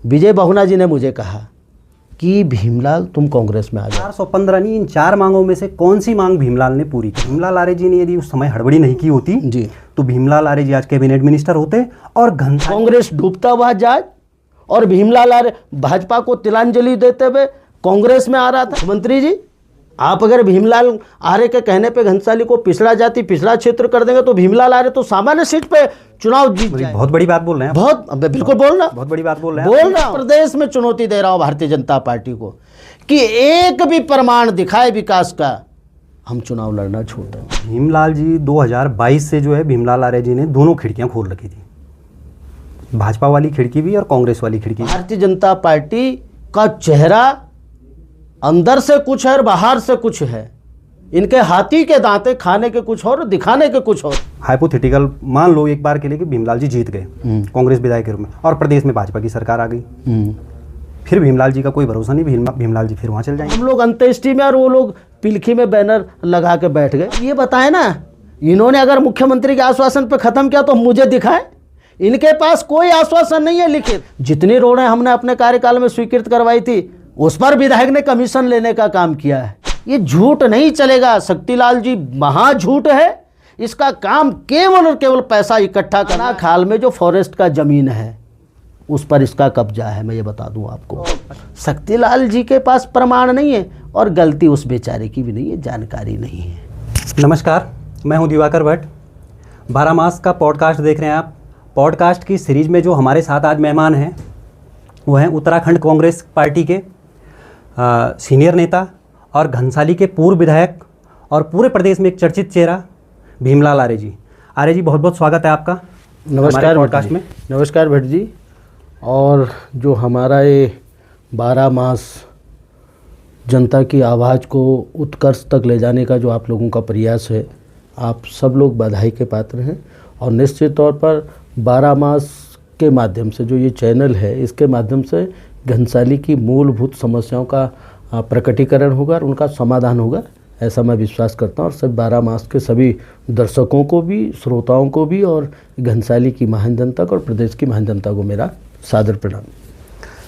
विजय बहुना जी ने मुझे कहा कि भीमलाल तुम कांग्रेस में आ जाओ। 415 नहीं, इन 4 मांगों में से कौन सी मांग भीमलाल ने पूरी की? भीमलाल आर्य जी ने यदि उस समय हड़बड़ी नहीं की होती जी तो भीमलाल आर्य जी आज कैबिनेट मिनिस्टर होते और कांग्रेस डूबता हुआ जहाज और भीमलाल आर्य भाजपा को तिलांजलि देते हुए कांग्रेस में आ रहा था। मंत्री जी, आप अगर भीमलाल आर्य के कहने पे घनसाली को पिछड़ा जाति पिछड़ा क्षेत्र कर देंगे तो भीमलाल आर्य तो सामान्य सीट पे चुनाव जीत जाएंगे। बहुत बड़ी बात बोल रहे हैं, बिल्कुल बोलना, बहुत बड़ी बात बोल रहे हैं। प्रदेश में चुनौती दे रहा हूं भारतीय जनता पार्टी को कि एक भी प्रमाण दिखाए विकास का, हम चुनाव लड़ना छोड़ दें। भीमलाल जी 2022 से जो है भीमलाल आर्य जी ने दोनों खिड़कियां खोल रखी थी, भाजपा वाली खिड़की भी और कांग्रेस वाली खिड़की। भारतीय जनता पार्टी का चेहरा अंदर से कुछ है और बाहर से कुछ है। इनके हाथी के दांते खाने के कुछ और दिखाने के कुछ और। हाइपोथेटिकल मान लो एक बार के लिए कि भीमलाल जी जीत गए कांग्रेस विधायक के रूप में और प्रदेश में भाजपा की सरकार आ गई, फिर भीमलाल जी का कोई भरोसा नहीं, भीमलाल जी फिर वहां चल जाएंगे। हम लोग अंत्येष्टि में और वो लोग पिलखी में बैनर लगा के बैठ गए। ये बताए ना, इन्होंने अगर मुख्यमंत्री के आश्वासन पे खत्म किया तो मुझे दिखाए। इनके पास कोई आश्वासन नहीं है लिखित। जितनी रोडें हमने अपने कार्यकाल में स्वीकृत करवाई थी उस पर विधायक ने कमीशन लेने का काम किया है। ये झूठ नहीं चलेगा। शक्तिलाल जी महा झूठ है। इसका काम केवल और केवल पैसा इकट्ठा करना। खाल में जो फॉरेस्ट का जमीन है उस पर इसका कब्जा है, मैं ये बता दूं आपको। शक्तिलाल जी के पास प्रमाण नहीं है और गलती उस बेचारे की भी नहीं है, जानकारी नहीं है। नमस्कार, मैं हूं दिवाकर भट्ट। 12 मास का पॉडकास्ट देख रहे हैं आप। पॉडकास्ट की सीरीज में जो हमारे साथ आज मेहमान हैं वो हैं उत्तराखंड कांग्रेस पार्टी के सीनियर नेता और घनसाली के पूर्व विधायक और पूरे प्रदेश में एक चर्चित चेहरा भीमलाल आर्य जी। आर्य जी, बहुत बहुत स्वागत है आपका नमस्कार पॉडकास्ट में। नमस्कार भट्ट जी। और जो हमारा ये 12 मास जनता की आवाज़ को उत्कर्ष तक ले जाने का जो आप लोगों का प्रयास है, आप सब लोग बधाई के पात्र हैं। और निश्चित तौर पर 12 मास के माध्यम से जो ये चैनल है, इसके माध्यम से घनसाली की मूलभूत समस्याओं का प्रकटीकरण होगा और उनका समाधान होगा, ऐसा मैं विश्वास करता हूँ। और सब 12 मास के सभी दर्शकों को भी, श्रोताओं को भी और घनसाली की महान जनता को और प्रदेश की महान जनता को मेरा सादर प्रणाम।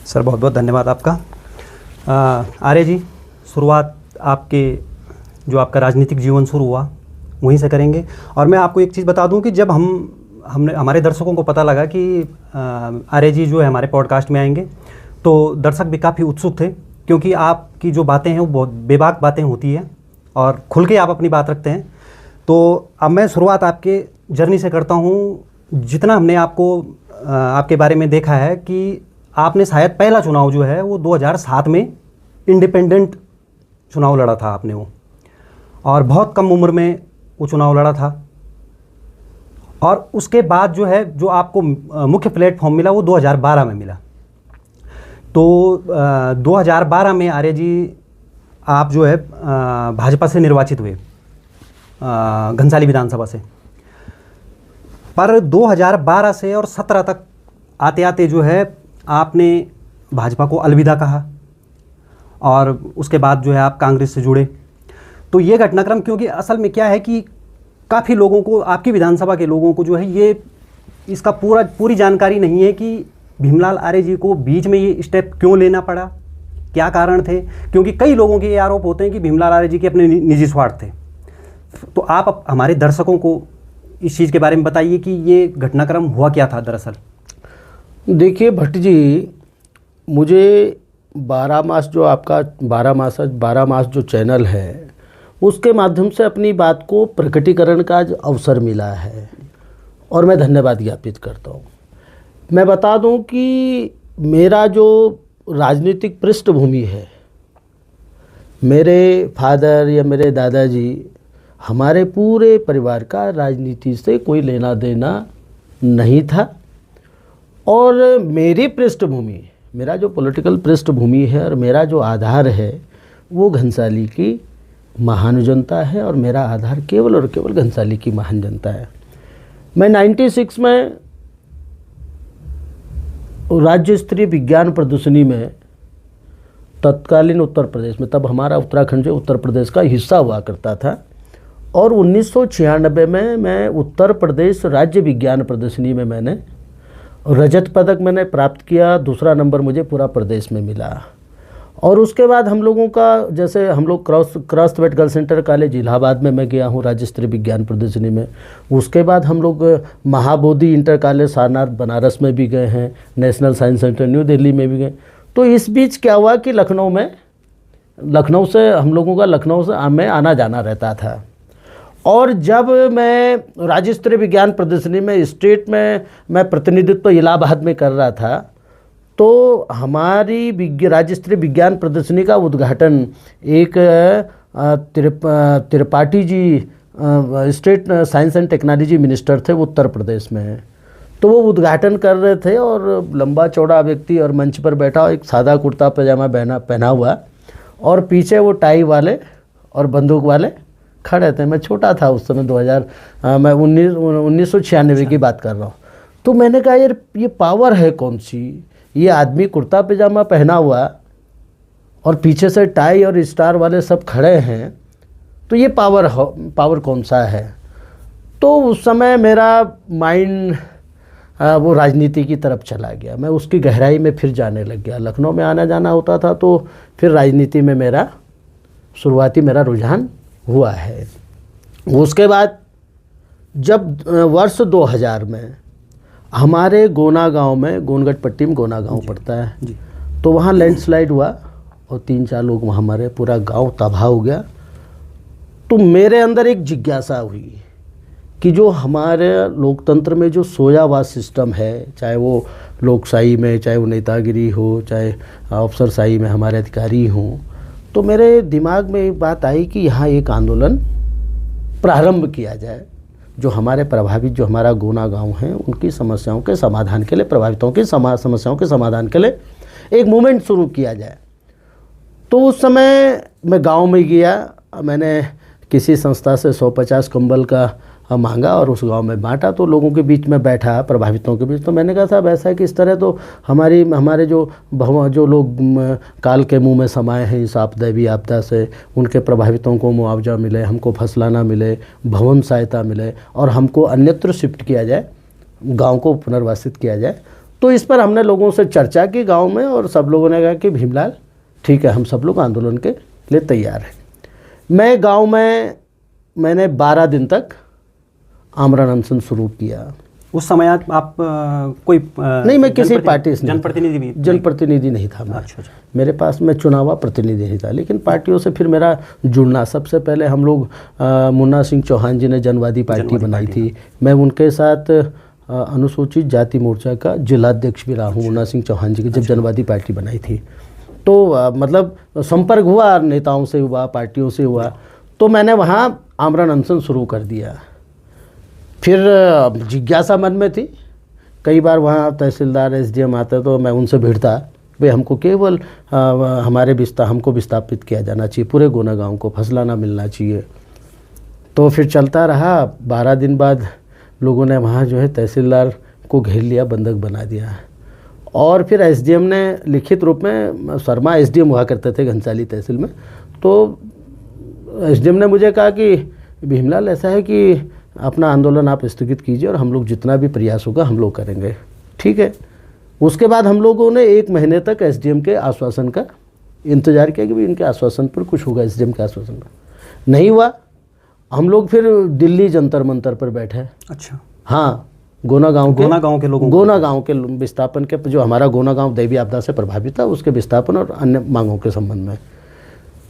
सर, बहुत बहुत धन्यवाद आपका। आर्य जी, शुरुआत जो आपका राजनीतिक जीवन शुरू हुआ वहीं से करेंगे। और मैं आपको एक चीज़ बता दूं कि जब हमारे दर्शकों को पता लगा कि आर्य जी जो है हमारे पॉडकास्ट में आएंगे तो दर्शक भी काफ़ी उत्सुक थे, क्योंकि आपकी जो बातें हैं वो बहुत बेबाक बातें होती हैं और खुल के आप अपनी बात रखते हैं। तो अब मैं शुरुआत आपके जर्नी से करता हूँ। जितना हमने आपके बारे में देखा है कि आपने शायद पहला चुनाव जो है वो 2007 में इंडिपेंडेंट चुनाव लड़ा था आपने वो, और बहुत कम उम्र में वो चुनाव लड़ा था। और उसके बाद जो है जो आपको मुख्य प्लेटफॉर्म मिला वो 2012 में मिला। तो 2012 में आर्य जी आप जो है भाजपा से निर्वाचित हुए घनसाली विधानसभा से। पर 2012 से और 17 तक आते आते जो है आपने भाजपा को अलविदा कहा और उसके बाद जो है आप कांग्रेस से जुड़े। तो ये घटनाक्रम, क्योंकि असल में क्या है कि काफ़ी लोगों को, आपकी विधानसभा के लोगों को जो है ये इसका पूरी जानकारी नहीं है कि भीमलाल आर्य जी को बीच में ये स्टेप क्यों लेना पड़ा, क्या कारण थे। क्योंकि कई लोगों के ये आरोप होते हैं कि भीमलाल आर्य जी के अपने निजी स्वार्थ थे। तो आप हमारे दर्शकों को इस चीज़ के बारे में बताइए कि ये घटनाक्रम हुआ क्या था दरअसल। देखिए भट्ट जी, मुझे 12 मास जो आपका 12 मास जो चैनल है उसके माध्यम से अपनी बात को प्रकटीकरण का अवसर मिला है और मैं धन्यवाद ज्ञापित करता हूँ। मैं बता दूं कि मेरा जो राजनीतिक पृष्ठभूमि है, मेरे फादर या मेरे दादाजी, हमारे पूरे परिवार का राजनीति से कोई लेना देना नहीं था। और मेरी पृष्ठभूमि, मेरा जो पॉलिटिकल पृष्ठभूमि है और मेरा जो आधार है वो घनसाली की महान जनता है और मेरा आधार केवल और केवल घनसाली की महान जनता है। मैं 96 में राज्य स्तरीय विज्ञान प्रदर्शनी में तत्कालीन उत्तर प्रदेश में, तब हमारा उत्तराखंड जो उत्तर प्रदेश का हिस्सा हुआ करता था, और 1996 में मैं उत्तर प्रदेश राज्य विज्ञान प्रदर्शनी में मैंने रजत पदक मैंने प्राप्त किया, दूसरा नंबर मुझे पूरा प्रदेश में मिला। और उसके बाद हम लोगों का, जैसे हम लोग Crosthwaite girl centre college Allahabad में मैं गया हूँ राज्य स्तरीय विज्ञान प्रदर्शनी में। उसके बाद हम लोग महाबोधि इंटर कॉलेज सारनाथ बनारस में भी गए हैं, national science centre new Delhi में भी गए। तो इस बीच क्या हुआ कि लखनऊ से हम लोगों का लखनऊ से मैं आना जाना रहता था। और जब मैं राज्य स्तरीय विज्ञान प्रदर्शनी में स्टेट में मैं प्रतिनिधित्व इलाहाबाद में कर रहा था, तो हमारी राज्य स्तरीय विज्ञान प्रदर्शनी का उद्घाटन एक Tripathi ji state science and technology minister थे उत्तर प्रदेश में, तो वो उद्घाटन कर रहे थे। और लंबा चौड़ा व्यक्ति और मंच पर बैठा, एक सादा कुर्ता पजामा पहना हुआ, और पीछे वो टाई वाले और बंदूक वाले खड़े थे। मैं छोटा था उस समय, मैं 1996 की बात कर रहा हूँ। तो मैंने कहा यार ये पावर है कौन सी, ये आदमी कुर्ता पजामा पहना हुआ और पीछे से टाई और स्टार वाले सब खड़े हैं, तो ये पावर कौन सा है। तो उस समय मेरा माइंड वो राजनीति की तरफ चला गया, मैं उसकी गहराई में फिर जाने लग गया। लखनऊ में आना जाना होता था, तो फिर राजनीति में मेरा शुरुआती रुझान हुआ है। उसके बाद जब वर्ष 2000 में हमारे गोना गांव में, गोनगढ़ पट्टी में गोना गांव पड़ता है जी, तो वहाँ लैंडस्लाइड हुआ और 3-4 लोग वहाँ मरे, पूरा गांव तबाह हो गया। तो मेरे अंदर एक जिज्ञासा हुई कि जो हमारे लोकतंत्र में जो सोया हुआ सिस्टम है, चाहे वो लोकशाही में, चाहे वो नेतागिरी हो, चाहे अफसरशाही में हमारे अधिकारी हों, तो मेरे दिमाग में एक बात आई कि यहाँ एक आंदोलन प्रारंभ किया जाए, जो हमारे प्रभावित, जो हमारा गोना गांव है, उनकी समस्याओं के समाधान के लिए, प्रभावितों की समस्याओं के समाधान के लिए एक मूवमेंट शुरू किया जाए। तो उस समय मैं गांव में गया, मैंने किसी संस्था से 150 कंबल का मांगा और उस गांव में बांटा। तो लोगों के बीच में बैठा, प्रभावितों के बीच, तो मैंने कहा साहब ऐसा है कि इस तरह तो हमारे जो लोग काल के मुंह में समाये हैं इस दैवी आपदा से, उनके प्रभावितों को मुआवजा मिले, हमको फसलाना मिले, भवन सहायता मिले, और हमको अन्यत्र शिफ्ट किया जाए, गांव को पुनर्वासित किया जाए। तो इस पर हमने लोगों से चर्चा की गाँव में, और सब लोगों ने कहा कि भीमलाल ठीक है, हम सब लोग आंदोलन के लिए तैयार हैं। मैं गाँव में मैंने 12 दिन तक आमरण अनशन शुरू किया। उस समय आप कोई नहीं, मैं किसी पार्टी से जनप्रतिनिधि नहीं था मैं। अच्छा। मेरे पास मैं चुनावा प्रतिनिधि नहीं था, लेकिन पार्टियों से फिर मेरा जुड़ना, सबसे पहले हम लोग मुन्ना सिंह चौहान जी ने जनवादी पार्टी बनाई थी, मैं उनके साथ अनुसूचित जाति मोर्चा का जिलाध्यक्ष भी रहा हूँ। मुन्ना सिंह चौहान जी की जब जनवादी पार्टी बनाई थी, तो मतलब संपर्क हुआ, नेताओं से हुआ, पार्टियों से हुआ। तो मैंने वहाँ आमरण अनशन शुरू कर दिया। फिर जिज्ञासा मन में थी, कई बार वहाँ तहसीलदार SDM आते तो मैं उनसे भिड़ता, भाई हमको केवल हमको विस्थापित किया जाना चाहिए, पूरे गोना गांव को फसलाना मिलना चाहिए। तो फिर चलता रहा। 12 दिन बाद लोगों ने वहाँ जो है तहसीलदार को घेर लिया, बंधक बना दिया। और फिर SDM ने लिखित रूप में, शर्मा SDM हुआ करते थे घनसाली तहसील में, तो SDM ने मुझे कहा कि भीमलाल ऐसा है कि अपना आंदोलन आप स्थगित कीजिए और हम लोग जितना भी प्रयास होगा हम लोग करेंगे। ठीक है। उसके बाद हम लोगों ने 1 महीने तक SDM के आश्वासन का इंतज़ार किया कि भाई इनके आश्वासन पर कुछ होगा, SDM के आश्वासन पर नहीं हुआ। हम लोग फिर दिल्ली जंतर मंतर पर बैठे। अच्छा। हाँ, गोना गांव के विस्थापन के, जो हमारा गोना गांव दैवीय आपदा से प्रभावित था, उसके विस्थापन और अन्य मांगों के संबंध में।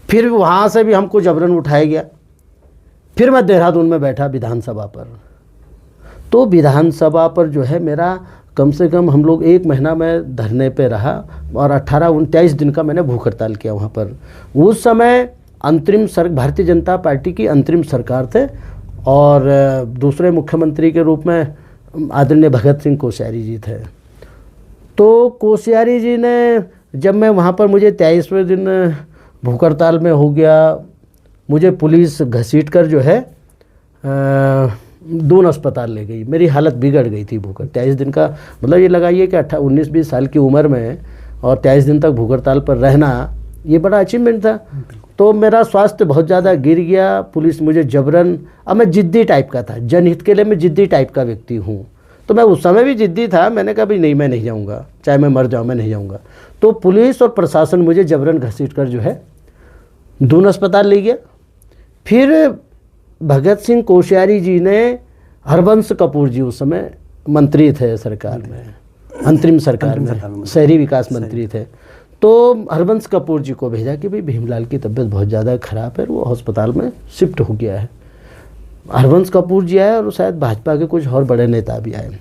फिर वहाँ से भी हमको जबरन उठाया गया। फिर मैं देहरादून में बैठा विधानसभा पर। तो विधानसभा पर जो है मेरा कम से कम, हम लोग 1 महीना में धरने पे रहा और 28 दिन का मैंने भूख हड़ताल किया वहाँ पर। उस समय भारतीय जनता पार्टी की अंतरिम सरकार थे, और दूसरे मुख्यमंत्री के रूप में आदरणीय भगत सिंह कोश्यारी जी थे। तो कोश्यारी जी ने, जब मैं वहाँ पर, मुझे 23वें दिन भूख हड़ताल में हो गया, मुझे पुलिस घसीट कर जो है दून अस्पताल ले गई। मेरी हालत बिगड़ गई थी भूख 23 दिन का, मतलब ये लगाइए कि 19-20 साल की उम्र में और 23 दिन तक भूख हड़ताल पर रहना, ये बड़ा अचीवमेंट था। तो मेरा स्वास्थ्य बहुत ज़्यादा गिर गया। पुलिस मुझे जबरन, अब मैं जिद्दी टाइप का था, जनहित के लिए मैं जिद्दी टाइप का व्यक्ति हूँ, तो मैं उस समय भी जिद्दी था, मैंने कहा भाई नहीं, मैं नहीं जाऊँगा, चाहे मैं मर जाऊँ, मैं नहीं जाऊँगा। तो पुलिस और प्रशासन मुझे जबरन घसीट कर जो है दून अस्पताल ले गया। फिर भगत सिंह कोश्यारी जी ने, हरबंस कपूर जी उस समय मंत्री थे सरकार में, अंतरिम सरकार में शहरी विकास मंत्री थे, तो हरबंस कपूर जी को भेजा कि भाई भीमलाल की तबीयत बहुत ज़्यादा ख़राब है, वो अस्पताल में शिफ्ट हो गया है। हरबंस कपूर जी आए और शायद भाजपा के कुछ और बड़े नेता भी आए।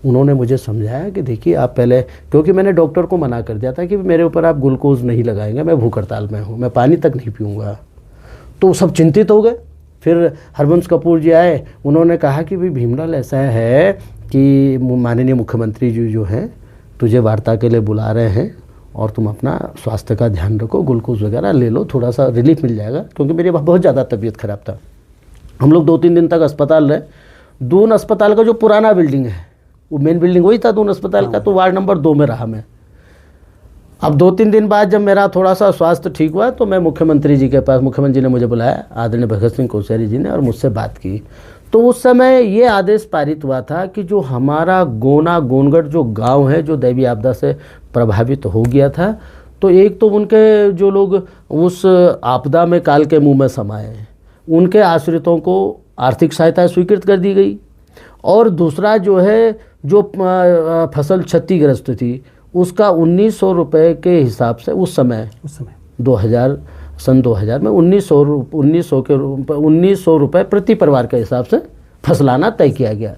उन्होंने मुझे समझाया कि देखिए आप पहले, क्योंकि मैंने डॉक्टर को मना कर दिया था कि मेरे ऊपर आप ग्लूकोज नहीं लगाएंगे, मैं भूख हड़ताल में हूँ, मैं पानी तक नहीं पीऊँगा। तो सब चिंतित हो गए। फिर हरबंस कपूर जी आए, उन्होंने कहा कि भाई भीमलाल ऐसा है कि माननीय मुख्यमंत्री जी जो हैं तुझे वार्ता के लिए बुला रहे हैं और तुम अपना स्वास्थ्य का ध्यान रखो, ग्लूकोज वगैरह ले लो, थोड़ा सा रिलीफ मिल जाएगा, क्योंकि मेरी बहुत ज़्यादा तबीयत ख़राब था। हम लोग 2-3 दिन तक अस्पताल रहे। दून अस्पताल का जो पुराना बिल्डिंग है, वो मेन बिल्डिंग वही था दून अस्पताल का, तो वार्ड नंबर 2 में रहा मैं। अब 2-3 दिन बाद जब मेरा थोड़ा सा स्वास्थ्य ठीक हुआ तो मैं मुख्यमंत्री जी के पास, मुख्यमंत्री जी ने मुझे बुलाया, आदरणीय भगत सिंह कोश्यारी जी ने, और मुझसे बात की। तो उस समय ये आदेश पारित हुआ था कि जो हमारा गोना गोनगढ़ जो गांव है, जो दैवीय आपदा से प्रभावित हो गया था, तो एक तो उनके जो लोग उस आपदा में काल के मुंह में समाये, उनके आश्रितों को आर्थिक सहायता स्वीकृत कर दी गई, और दूसरा जो है जो फसल क्षतिग्रस्त थी उसका 1900 रुपये के हिसाब से उस समय 2000 सन 2000 में 1900 रुपये प्रति परिवार के हिसाब से फसलाना तय किया गया।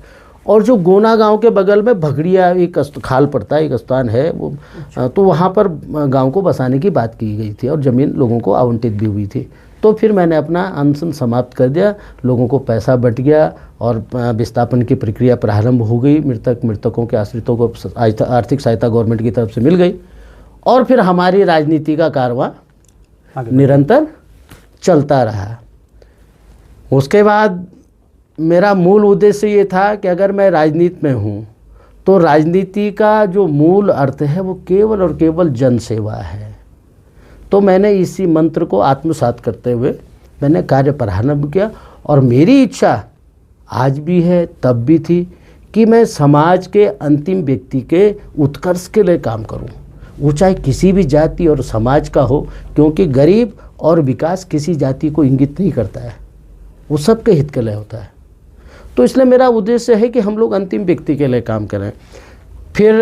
और जो गोना गांव के बगल में भगड़िया एक खाल पड़ता है, एक स्थान है वो, तो वहाँ पर गांव को बसाने की बात की गई थी और ज़मीन लोगों को आवंटित भी हुई थी। तो फिर मैंने अपना अनशन समाप्त कर दिया, लोगों को पैसा बट गया और विस्थापन की प्रक्रिया प्रारंभ हो गई। मृतकों के आश्रितों को आर्थिक सहायता गवर्नमेंट की तरफ से मिल गई, और फिर हमारी राजनीति का कारवां निरंतर चलता रहा। उसके बाद मेरा मूल उद्देश्य ये था कि अगर मैं राजनीति में हूँ तो राजनीति का जो मूल अर्थ है वो केवल और केवल जनसेवा है। तो मैंने इसी मंत्र को आत्मसात करते हुए मैंने कार्य प्रारंभ किया, और मेरी इच्छा आज भी है, तब भी थी, कि मैं समाज के अंतिम व्यक्ति के उत्कर्ष के लिए काम करूं, वो चाहे किसी भी जाति और समाज का हो, क्योंकि गरीब और विकास किसी जाति को इंगित नहीं करता है, वो सबके हित के लिए होता है। तो इसलिए मेरा उद्देश्य है कि हम लोग अंतिम व्यक्ति के लिए काम करें। फिर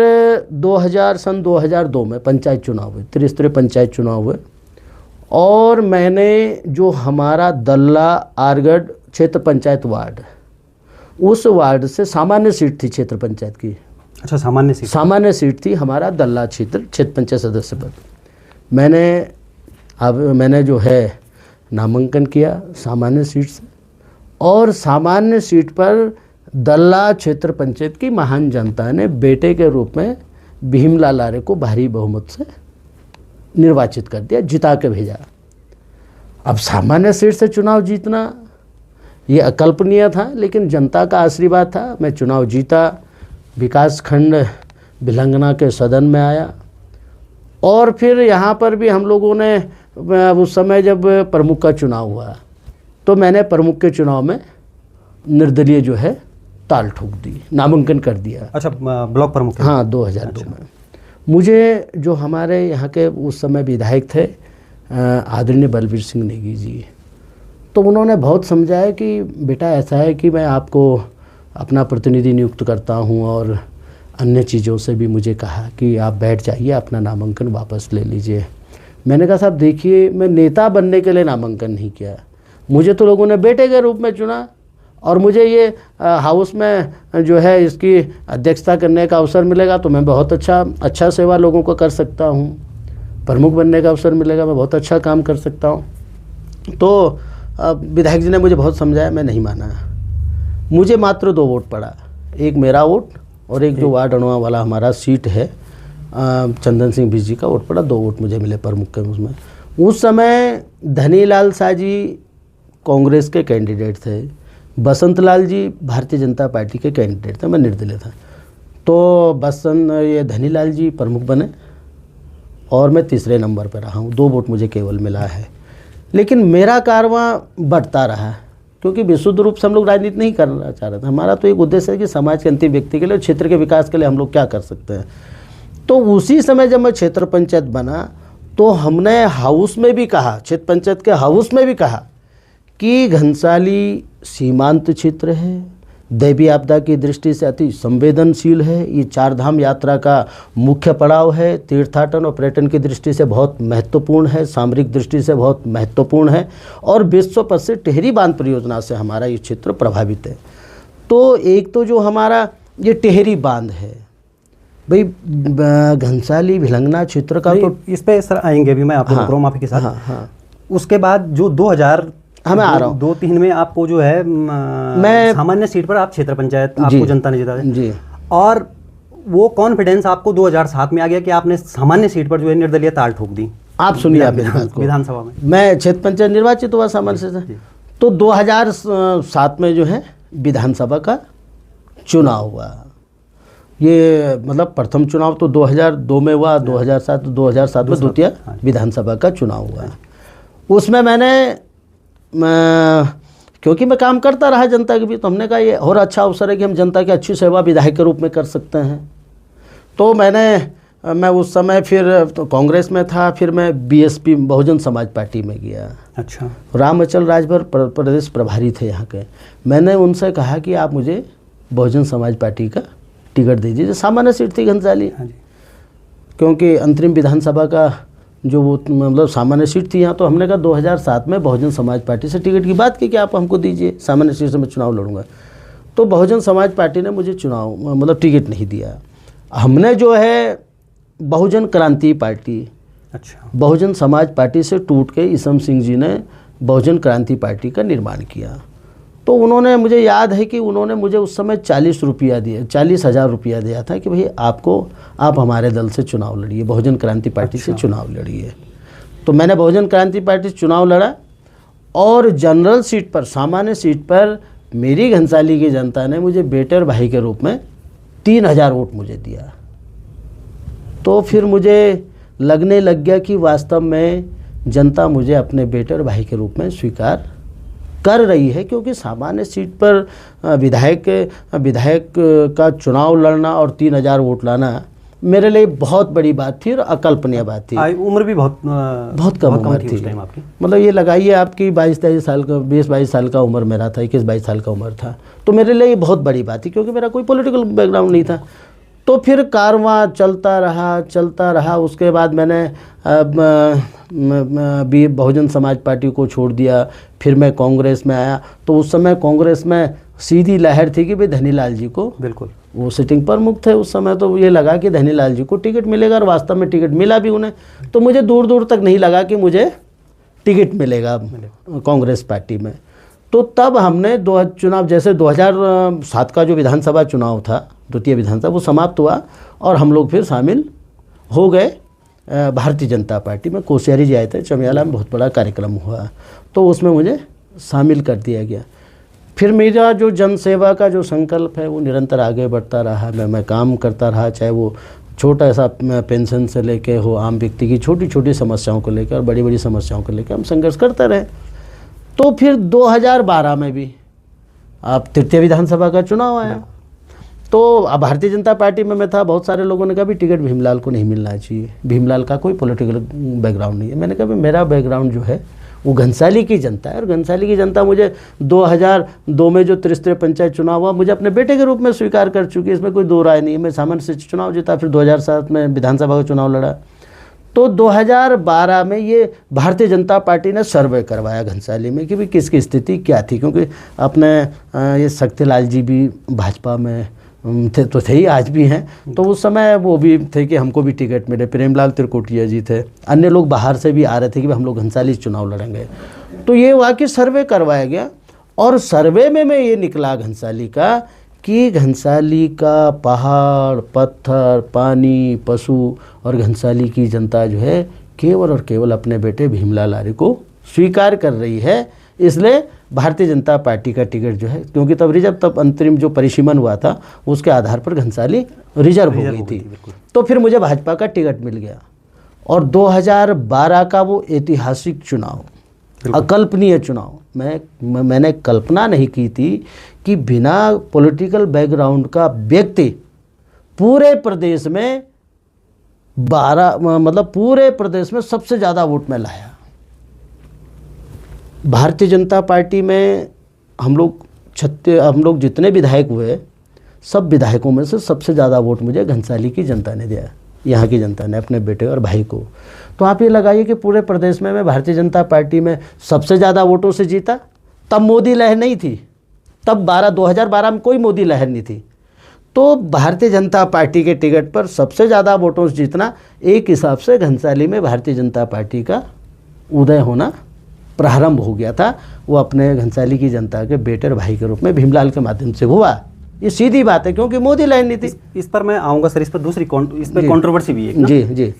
सन 2002 में पंचायत चुनाव हुए, त्रिस्तरीय पंचायत चुनाव हुए, और मैंने जो हमारा दल्ला आरगढ़ क्षेत्र पंचायत वार्ड, उस वार्ड से सामान्य सीट थी क्षेत्र पंचायत की। अच्छा, सामान्य सीट थी हमारा दल्ला क्षेत्र पंचायत सदस्य पद। मैंने जो है नामांकन किया सामान्य सीट से, और सामान्य सीट पर दल्ला क्षेत्र पंचायत की महान जनता ने बेटे के रूप में भीमलाल आर्य को भारी बहुमत से निर्वाचित कर दिया, जिता के भेजा। अब सामान्य सीट से चुनाव जीतना ये अकल्पनीय था, लेकिन जनता का आशीर्वाद था, मैं चुनाव जीता, विकास खंड भिलंगना के सदन में आया। और फिर यहाँ पर भी हम लोगों ने उस समय जब प्रमुख का चुनाव हुआ तो मैंने प्रमुख के चुनाव में निर्दलीय जो है ताल ठोक दी, नामांकन कर दिया। अच्छा, ब्लॉक प्रमुख? हाँ, 2002 में। मुझे जो हमारे यहाँ के उस समय विधायक थे आदरणीय बलबीर सिंह नेगी जी, तो उन्होंने बहुत समझाया कि बेटा ऐसा है कि मैं आपको अपना प्रतिनिधि नियुक्त करता हूँ, और अन्य चीज़ों से भी मुझे कहा कि आप बैठ जाइए, अपना नामांकन वापस ले लीजिए। मैंने कहा साहब देखिए, मैं नेता बनने के लिए नामांकन नहीं किया, मुझे तो लोगों ने बेटे के रूप में चुना, और मुझे ये हाउस में जो है इसकी अध्यक्षता करने का अवसर मिलेगा तो मैं बहुत अच्छा सेवा लोगों को कर सकता हूँ, प्रमुख बनने का अवसर मिलेगा, मैं बहुत अच्छा काम कर सकता हूँ। तो विधायक जी ने मुझे बहुत समझाया, मैं नहीं माना। मुझे मात्र 2 वोट पड़ा, एक मेरा वोट और एक जो वार्ड अणुआ वाला हमारा सीट है चंदन सिंह बिज जी का वोट पड़ा। 2 वोट मुझे मिले प्रमुख के उसमें। उस समय धनीलाल शाह जी कांग्रेस के कैंडिडेट थे, बसंत लाल जी भारतीय जनता पार्टी के कैंडिडेट थे, मैं निर्दलीय था। तो ये धनीलाल जी प्रमुख बने और मैं तीसरे नंबर पर रहा हूँ, 2 वोट मुझे केवल मिला है। लेकिन मेरा कारवां बढ़ता रहा, क्योंकि विशुद्ध रूप से हम लोग राजनीति नहीं करना चाह रहे थे। हमारा तो एक उद्देश्य है कि समाज के अंतिम व्यक्ति के लिए, क्षेत्र के विकास के लिए हम लोग क्या कर सकते हैं। तो उसी समय जब मैं क्षेत्र पंचायत बना तो हमने हाउस में भी कहा, क्षेत्र पंचायत के हाउस में भी कहा कि घनसाली सीमांत क्षेत्र है, दैवीय आपदा की दृष्टि से अति संवेदनशील है, ये चार धाम यात्रा का मुख्य पड़ाव है, तीर्थाटन और पर्यटन की दृष्टि से बहुत महत्वपूर्ण है, सामरिक दृष्टि से बहुत महत्वपूर्ण है और विश्व प्रसिद्ध टिहरी बांध परियोजना से हमारा ये क्षेत्र प्रभावित है। तो एक तो जो हमारा ये टिहरी बांध है भाई, घनसाली भिलंगना क्षेत्र का, तो इस पे सर आएंगे अभी, मैं आपको रोक रहा हूँ माफी के साथ। हाँ। उसके बाद जो 2000 मैं आ रहा हूँ 2-3 में आपको जो है मैं सामान्य सीट पर आप क्षेत्र पंचायत आपको जनता ने जिता जी, और वो कॉन्फिडेंस आपको 2007 में आ गया कि आपने सामान्य सीट पर जो है निर्दलीय ताल ठोक दी। आप सुनिए आप मेरी बात को। विधानसभा में मैं क्षेत्र पंचायत निर्वाचित हुआ सामान्य से, तो 2007 में जो है विधानसभा का चुनाव हुआ। ये मतलब प्रथम चुनाव तो 2002 में हुआ, 2007 में द्वितीय विधानसभा का चुनाव हुआ। उसमें मैंने क्योंकि मैं काम करता रहा जनता के बीच, तो हमने कहा ये और अच्छा अवसर है कि हम जनता की अच्छी सेवा विधायक के रूप में कर सकते हैं। तो मैं उस समय फिर तो कांग्रेस में था, फिर मैं बीएसपी बहुजन समाज पार्टी में गया। अच्छा। राम अचल राजभर प्रदेश प्रभारी थे यहाँ के। मैंने उनसे कहा कि आप मुझे बहुजन समाज पार्टी का टिकट दीजिए, जो सामान्य सीट थी घनसाली, क्योंकि अंतरिम विधानसभा का जो वो मतलब सामान्य सीट थी यहाँ। तो हमने कहा 2007 में बहुजन समाज पार्टी से टिकट की बात की कि आप हमको दीजिए, सामान्य सीट से मैं चुनाव लड़ूंगा। तो बहुजन समाज पार्टी ने मुझे चुनाव मतलब टिकट नहीं दिया। हमने जो है बहुजन क्रांति पार्टी, अच्छा, बहुजन समाज पार्टी से टूट के ईसम सिंह जी ने बहुजन क्रांति पार्टी का निर्माण किया। तो उन्होंने, मुझे याद है कि उन्होंने मुझे उस समय 40,000 रुपया दिया था कि भाई आप हमारे दल से चुनाव लड़िए, बहुजन क्रांति पार्टी से चुनाव लड़िए। तो मैंने बहुजन क्रांति पार्टी से चुनाव लड़ा और जनरल सीट पर, सामान्य सीट पर मेरी घनसाली की जनता ने मुझे बेटे और भाई के रूप में 3000 वोट मुझे दिया। तो फिर मुझे लगने लग गया कि वास्तव में जनता मुझे अपने बेटे और भाई के रूप में स्वीकार कर रही है, क्योंकि सामान्य सीट पर विधायक का चुनाव लड़ना और 3000 वोट लाना मेरे लिए बहुत बड़ी बात थी और अकल्पनीय बात थी। उम्र भी बहुत कम उम्र थी उस टाइम आपकी। मतलब ये लगाइए आपकी 22-23 साल का, 20-22 साल का उम्र मेरा था, 21-22 साल का उम्र था। तो मेरे लिए ये बहुत बड़ी बात थी, क्योंकि मेरा कोई पॉलिटिकल बैकग्राउंड नहीं था। तो फिर कारवां चलता रहा। उसके बाद मैंने बहुजन समाज पार्टी को छोड़ दिया, फिर मैं कांग्रेस में आया। तो उस समय कांग्रेस में सीधी लहर थी कि भाई धनीलाल जी को, बिल्कुल वो सिटिंग प्रमुख थे उस समय, तो ये लगा कि धनीलाल जी को टिकट मिलेगा, और वास्तव में टिकट मिला भी उन्हें। तो मुझे दूर दूर तक नहीं लगा कि मुझे टिकट मिलेगा कांग्रेस पार्टी में। तो तब हमने चुनाव, जैसे 2007 का जो विधानसभा चुनाव था, द्वितीय विधानसभा, वो समाप्त हुआ और हम लोग फिर शामिल हो गए भारतीय जनता पार्टी में। कोश्यारी जी आए थे, चमियाला में बहुत बड़ा कार्यक्रम हुआ, तो उसमें मुझे शामिल कर दिया गया। फिर मेरा जो जनसेवा का जो संकल्प है वो निरंतर आगे बढ़ता रहा। मैं काम करता रहा, चाहे वो छोटा सा पेंशन से लेके हो, आम व्यक्ति की छोटी छोटी समस्याओं को लेकर और बड़ी बड़ी समस्याओं को लेकर हम संघर्ष करते रहे। तो फिर 2012 में भी अब तृतीय विधानसभा का चुनाव आया। तो अब भारतीय जनता पार्टी में मैं था, बहुत सारे लोगों ने कहा भी टिकट भीमलाल को नहीं मिलना चाहिए, भीमलाल का कोई पॉलिटिकल बैकग्राउंड नहीं है। मैंने कहा मेरा बैकग्राउंड जो है वो घनसाली की जनता है, और घनसाली की जनता मुझे 2002 में जो त्रिस्तरीय पंचायत चुनाव हुआ मुझे अपने बेटे के रूप में स्वीकार कर चुकी है, इसमें कोई दो राय नहीं है। मैं सामान्य से चुनाव जीता, फिर 2007 में विधानसभा का चुनाव लड़ा। तो 2012 में ये भारतीय जनता पार्टी ने सर्वे करवाया घनसाली में कि भाई किसकी स्थिति क्या थी, क्योंकि अपने ये शक्तिलाल जी भी भाजपा में थे, तो थे ही, आज भी हैं। तो उस समय वो भी थे कि हमको भी टिकट मिले, प्रेमलाल त्रिकोटिया जी थे, अन्य लोग बाहर से भी आ रहे थे कि हम लोग घनसाली चुनाव लड़ेंगे। तो ये हुआ कि सर्वे करवाया गया, और सर्वे में मैं ये निकला घनसाली का कि घनसाली का पहाड़, पत्थर, पानी, पशु और घनसाली की जनता जो है केवल और केवल अपने बेटे भीमलाल आर्य को स्वीकार कर रही है। इसलिए भारतीय जनता पार्टी का टिकट जो है, क्योंकि तब अंतरिम जो परिसीमन हुआ था उसके आधार पर घनसाली रिजर्व हो गई थी, तो फिर मुझे भाजपा का टिकट मिल गया। और 2012 का वो ऐतिहासिक चुनाव, अकल्पनीय चुनाव, मैंने कल्पना नहीं की थी कि बिना पॉलिटिकल बैकग्राउंड का व्यक्ति पूरे प्रदेश में 12 मतलब पूरे प्रदेश में सबसे ज़्यादा वोट में लाया। भारतीय जनता पार्टी में हम लोग जितने विधायक हुए, सब विधायकों में से सबसे ज़्यादा वोट मुझे घनसाली की जनता ने दिया, यहाँ की जनता ने अपने बेटे और भाई को। तो आप ये लगाइए कि पूरे प्रदेश में मैं भारतीय जनता पार्टी में सबसे ज़्यादा वोटों से जीता। तब मोदी लहर नहीं थी, तब 2012 में कोई मोदी लहर नहीं थी। तो भारतीय जनता पार्टी के टिकट पर सबसे ज़्यादा वोटों से जीतना, एक हिसाब से घनसाली में भारतीय जनता पार्टी का उदय होना प्रारंभ हो गया था। वो अपने घनसाली की जनता के बेटे और भाई के रूप में भीमलाल के माध्यम से हुआ। ये सीधी बात है, क्योंकि मोदी लाइन नहीं थी। इस पर मैं आऊँगा सर, इस पर दूसरी इस पर कंट्रोवर्सी भी है। जी जी।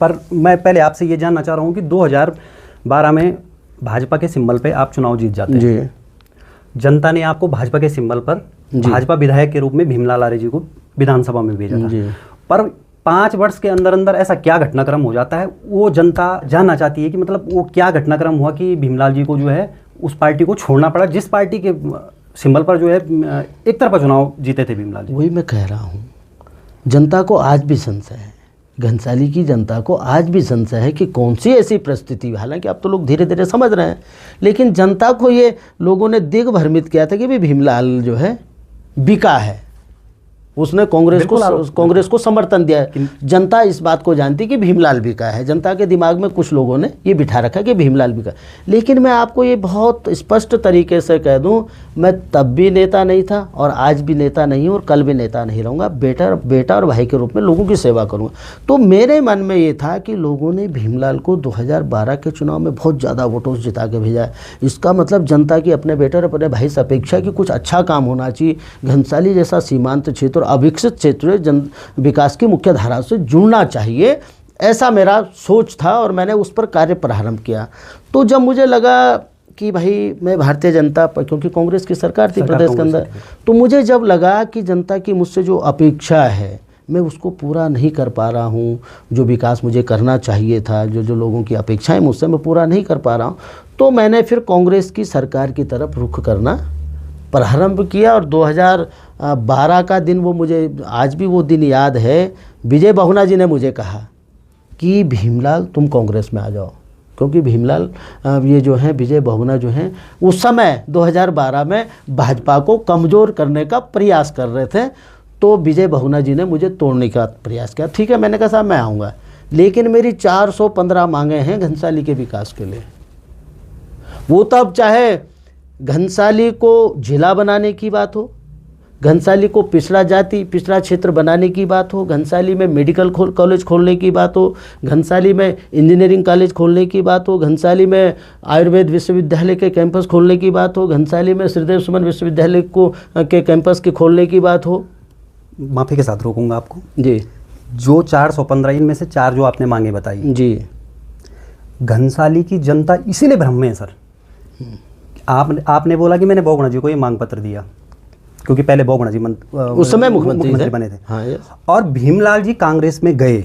पर मैं पहले आपसे ये जानना चाह रहा हूँ कि 2012 में भाजपा के सिंबल पे आप चुनाव जीत जाते हैं जी। जनता ने आपको भाजपा के सिंबल पर भाजपा विधायक के रूप में भीमलाल आर्य जी को विधानसभा में भेजा था जी। पर 5 वर्ष के अंदर अंदर ऐसा क्या घटनाक्रम हो जाता है, वो जनता जानना चाहती है कि मतलब वो क्या घटनाक्रम हुआ कि भीमलाल जी को जो है उस पार्टी को छोड़ना पड़ा, जिस पार्टी के सिंबल पर जो है एक तरफा चुनाव जीते थे भीमलाल जी। वही मैं कह रहा हूँ, जनता को आज भी संशय है, घनसाली की जनता को आज भी संशय है कि कौन सी ऐसी परिस्थिति, हालांकि अब तो लोग धीरे धीरे समझ रहे हैं, लेकिन जनता को ये लोगों ने दिग्भ्रमित किया था कि भाई भीमलाल जो है बिका है, उसने कांग्रेस को समर्थन दिया है। जनता इस बात को जानती कि भीमलाल बिका है। जनता के दिमाग में कुछ लोगों ने ये बिठा रखा कि भीमलाल बिका। लेकिन मैं आपको ये बहुत स्पष्ट तरीके से कह दूं, मैं तब भी नेता नहीं था और आज भी नेता नहीं हूं और कल भी नेता नहीं रहूँगा। बेटा और भाई के रूप में लोगों की सेवा करूँगा। तो मेरे मन में ये था कि लोगों ने भीमलाल को 2012 के चुनाव में बहुत ज़्यादा वोटों से जिता के भेजा है। इसका मतलब जनता की अपने बेटे और अपने भाई से अपेक्षा कि कुछ अच्छा काम होना चाहिए। घनसाली जैसा सीमांत क्षेत्र, अविकसित क्षेत्र जन विकास की मुख्य धारा से जुड़ना चाहिए, ऐसा मेरा सोच था और मैंने उस पर कार्य प्रारंभ किया। तो जब मुझे लगा कि भाई मैं भारतीय जनता पर, क्योंकि कांग्रेस की सरकार थी प्रदेश के अंदर, तो मुझे जब लगा कि जनता की मुझसे जो अपेक्षा है मैं उसको पूरा नहीं कर पा रहा हूँ, जो विकास मुझे करना चाहिए था, जो लोगों की अपेक्षाएं मुझसे मैं पूरा नहीं कर पा रहा हूँ, तो मैंने फिर कांग्रेस की सरकार की तरफ रुख करना प्रारंभ किया। और 2012 का दिन, वो मुझे आज भी वो दिन याद है, विजय बहुगुणा जी ने मुझे कहा कि भीमलाल तुम कांग्रेस में आ जाओ, क्योंकि भीमलाल ये जो हैं विजय बहुगुणा जो हैं उस समय 2012 में भाजपा को कमज़ोर करने का प्रयास कर रहे थे। तो विजय बहुगुणा जी ने मुझे तोड़ने का प्रयास किया। ठीक है, मैंने कहा साहब मैं आऊँगा, लेकिन मेरी 415 मांगे हैं घनसाली के विकास के लिए। वो तब चाहे घनसाली को जिला बनाने की बात हो, घनसाली को पिछड़ा क्षेत्र बनाने की बात हो, घनसाली में मेडिकल कॉलेज खोलने की बात हो, घनसाली में इंजीनियरिंग कॉलेज खोलने की बात हो, घनसाली में आयुर्वेद विश्वविद्यालय के कैंपस खोलने की बात हो, घनसाली में श्रीदेव सुमन विश्वविद्यालय के कैंपस के खोलने की बात हो। माफ़ी के साथ रोकूंगा आपको जी। जो 415 इनमें से 4 जो आपने मांगे बताई जी, घनसाली की जनता इसीलिए भ्रम में है सर। आपने बोला कि मैंने बहुगुणा जी को ये मांग पत्र दिया, क्योंकि पहले बहुगुणा जी उस समय मुख्यमंत्री बने थे। हाँ, और भीमलाल जी कांग्रेस में गए,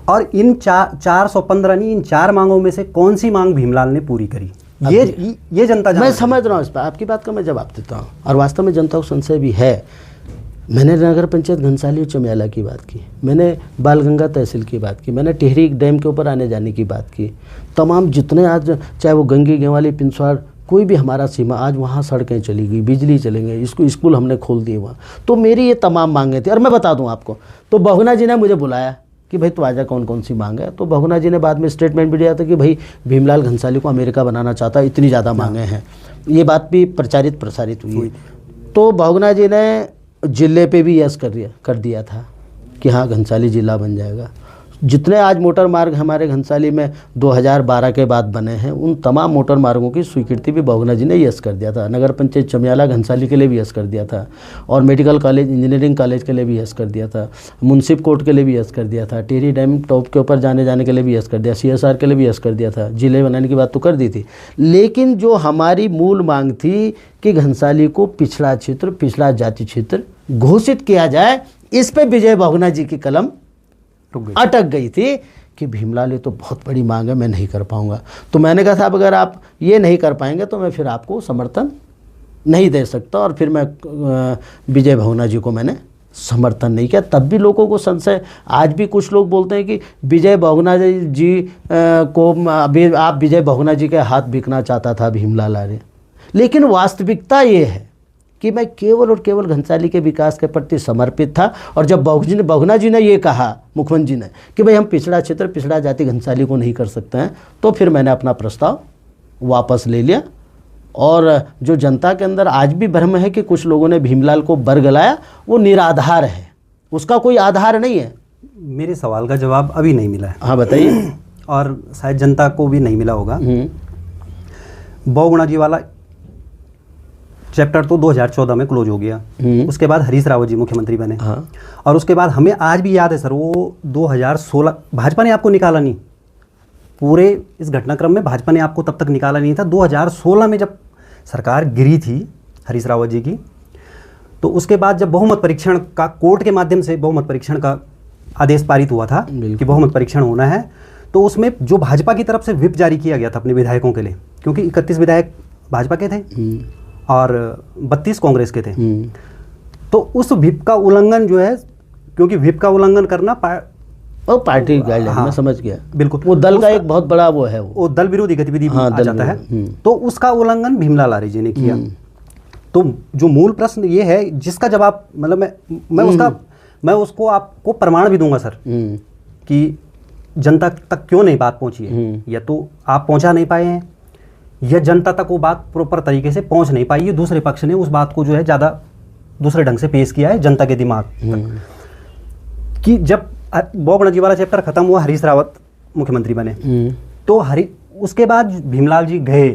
और इन 415 नहीं, इन 4 मांगों में से कौन सी मांग भीमलाल ने पूरी करी, ये जनता मैं समझ रहा हूँ। इस पर आपकी बात का मैं जवाब देता हूँ, और वास्तव में जनता को संशय भी है। मैंने नगर पंचायत घनसाली और चमियाला की बात की, मैंने बालगंगा तहसील की बात की, मैंने टिहरी डैम के ऊपर आने जाने की बात की। तमाम जितने आज, चाहे वो गंगी गेवाली पिंसवाड़, कोई भी हमारा सीमा, आज वहाँ सड़कें चली गई, बिजली चलेंगे, इसको स्कूल हमने खोल दिए वहाँ। तो मेरी ये तमाम मांगे थी। और मैं बता दूँ आपको, तो बहुगुणा जी ने मुझे बुलाया कि भाई तू आजा, कौन कौन सी मांग है। तो बहुगुणा जी ने बाद में स्टेटमेंट भी दिया था कि भाई भीमलाल घनसाली को अमेरिका बनाना चाहता है, इतनी ज़्यादा मांगे हैं। ये बात भी प्रसारित हुई। तो बहुगुणा जी ने जिले पे भी यस कर दिया था कि हाँ घनसाली जिला बन जाएगा। जितने आज मोटर मार्ग हमारे घनसाली में 2012 के बाद बने हैं, उन तमाम मोटर मार्गों की स्वीकृति भी बहुगुणा जी ने यस कर दिया था। नगर पंचायत चमियाला घनसाली के लिए भी यस कर दिया था, और मेडिकल कॉलेज इंजीनियरिंग कॉलेज के लिए भी यस कर दिया था, मुंसिफ कोर्ट के लिए भी यस कर दिया था, टिहरी डैम टॉप के ऊपर जाने के लिए भी यस कर दिया, CSR के लिए भी यस कर दिया था। जिले बनाने की बात तो कर दी थी, लेकिन जो हमारी मूल मांग थी कि घनसाली को पिछड़ा क्षेत्र, पिछड़ा जाति क्षेत्र घोषित किया जाए, इस पे विजय बहुगुणा जी की कलम अटक गई थी कि भीमलाल ये तो बहुत बड़ी मांग है, मैं नहीं कर पाऊँगा। तो मैंने कहा साहब अगर आप ये नहीं कर पाएंगे तो मैं फिर आपको समर्थन नहीं दे सकता, और फिर मैं विजय बहुगुणा जी को मैंने समर्थन नहीं किया। तब भी लोगों को संशय, आज भी कुछ लोग बोलते हैं कि विजय बहुगुणा जी को आप विजय बहुगुणा जी के हाथ बिकना चाहता था भीमलाल आर्य। लेकिन वास्तविकता ये है कि मैं केवल और केवल घनसाली के विकास के प्रति समर्पित था। और जब बहुगुणा जी ने ये कहा, मुख्यमंत्री जी ने, कि भाई हम पिछड़ा क्षेत्र पिछड़ा जाति घनसाली को नहीं कर सकते हैं, तो फिर मैंने अपना प्रस्ताव वापस ले लिया। और जो जनता के अंदर आज भी भ्रम है कि कुछ लोगों ने भीमलाल को बरगलाया, वो निराधार है, उसका कोई आधार नहीं है। मेरे सवाल का जवाब अभी नहीं मिला है। हाँ बताइए। और शायद जनता को भी नहीं मिला होगा। बहुगुणा जी वाला चैप्टर तो 2014 में क्लोज हो गया। उसके बाद हरीश रावत जी मुख्यमंत्री बने। हाँ। और उसके बाद हमें आज भी याद है सर, वो 2016 भाजपा ने आपको निकाला नहीं, पूरे इस घटनाक्रम में भाजपा ने आपको तब तक निकाला नहीं था। 2016 में जब सरकार गिरी थी हरीश रावत जी की, तो उसके बाद जब बहुमत परीक्षण का कोर्ट के माध्यम से बहुमत परीक्षण का आदेश पारित हुआ था कि बहुमत परीक्षण होना है, तो उसमें जो भाजपा की तरफ से व्हिप जारी किया गया था अपने विधायकों के लिए, क्योंकि 31 विधायक भाजपा के थे और 32 कांग्रेस के थे, तो उस व्हिप का उल्लंघन जो है, क्योंकि व्हिप का उल्लंघन करना पार्टी गाइडलाइन, हाँ, मैं समझ गया, बिल्कुल, वो दल का एक बहुत बड़ा वो है, वो दल विरोधी गतिविधि हाँ, आ जाता है। तो उसका उल्लंघन भीमलाल आर्य जी ने किया। तो जो मूल प्रश्न ये है जिसका जवाब, मतलब मैं उसको आपको प्रमाण भी दूंगा सर, कि जनता तक क्यों नहीं बात पहुंची है। या तो आप पहुंचा नहीं पाए हैं, या जनता तक वो बात प्रॉपर तरीके से पहुंच नहीं पाई है, दूसरे पक्ष ने उस बात को जो है ज़्यादा दूसरे ढंग से पेश किया है जनता के दिमाग तक। कि जब बहुगुणा जी वाला चैप्टर खत्म हुआ, हरीश रावत मुख्यमंत्री बने, तो उसके बाद भीमलाल जी गए।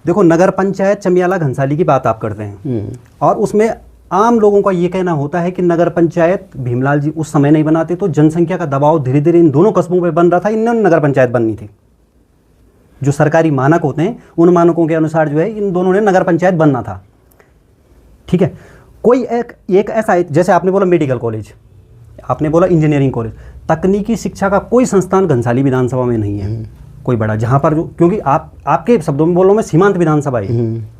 देखो, नगर पंचायत चमियाला घनसाली की बात आप करते हैं, और उसमें आम लोगों का ये कहना होता है कि नगर पंचायत भीमलाल जी उस समय नहीं बनाते, तो जनसंख्या का दबाव धीरे धीरे इन दोनों कस्बों पे बन रहा था, इन्होंने नगर पंचायत बननी थी। जो सरकारी मानक होते हैं उन मानकों के अनुसार जो है इन दोनों ने नगर पंचायत बनना था। ठीक है, कोई एक ऐसा, जैसे आपने बोला मेडिकल कॉलेज, आपने बोला इंजीनियरिंग कॉलेज, तकनीकी शिक्षा का कोई संस्थान घनसाली विधानसभा में नहीं है कोई बड़ा, जहाँ पर जो, क्योंकि आपके शब्दों में बोल रहा हूँ मैं, सीमांत विधानसभा है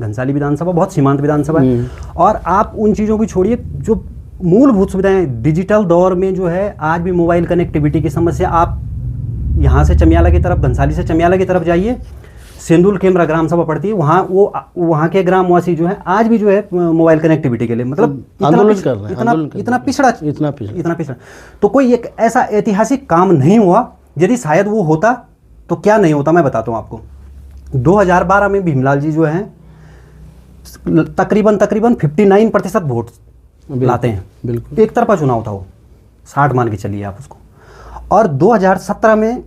घनसाली विधानसभा, बहुत सीमांत विधानसभा है। और आप उन चीज़ों की छोड़िए, जो मूलभूत सुविधाएं डिजिटल दौर में जो है, आज भी मोबाइल कनेक्टिविटी की समस्या, आप यहाँ से चमियाला की तरफ, घनसाली से चमियाला की तरफ जाइए, सेंदुल केमरा ग्राम सभा पड़ती है, वहाँ के ग्रामवासी जो है आज भी जो है मोबाइल कनेक्टिविटी के लिए, मतलब आंदोलन कर रहे हैं, इतना पिछड़ा। तो कोई एक ऐसा ऐतिहासिक काम नहीं हुआ, यदि शायद वो होता तो क्या नहीं होता, मैं बताता हूँ आपको। 2012 में भीमलाल जी जो हैं तकरीबन 59% वोट लाते हैं। बिल्कुल एक तरफा चुनाव था वो, 60 मान के चलिए आप उसको। और 2017 में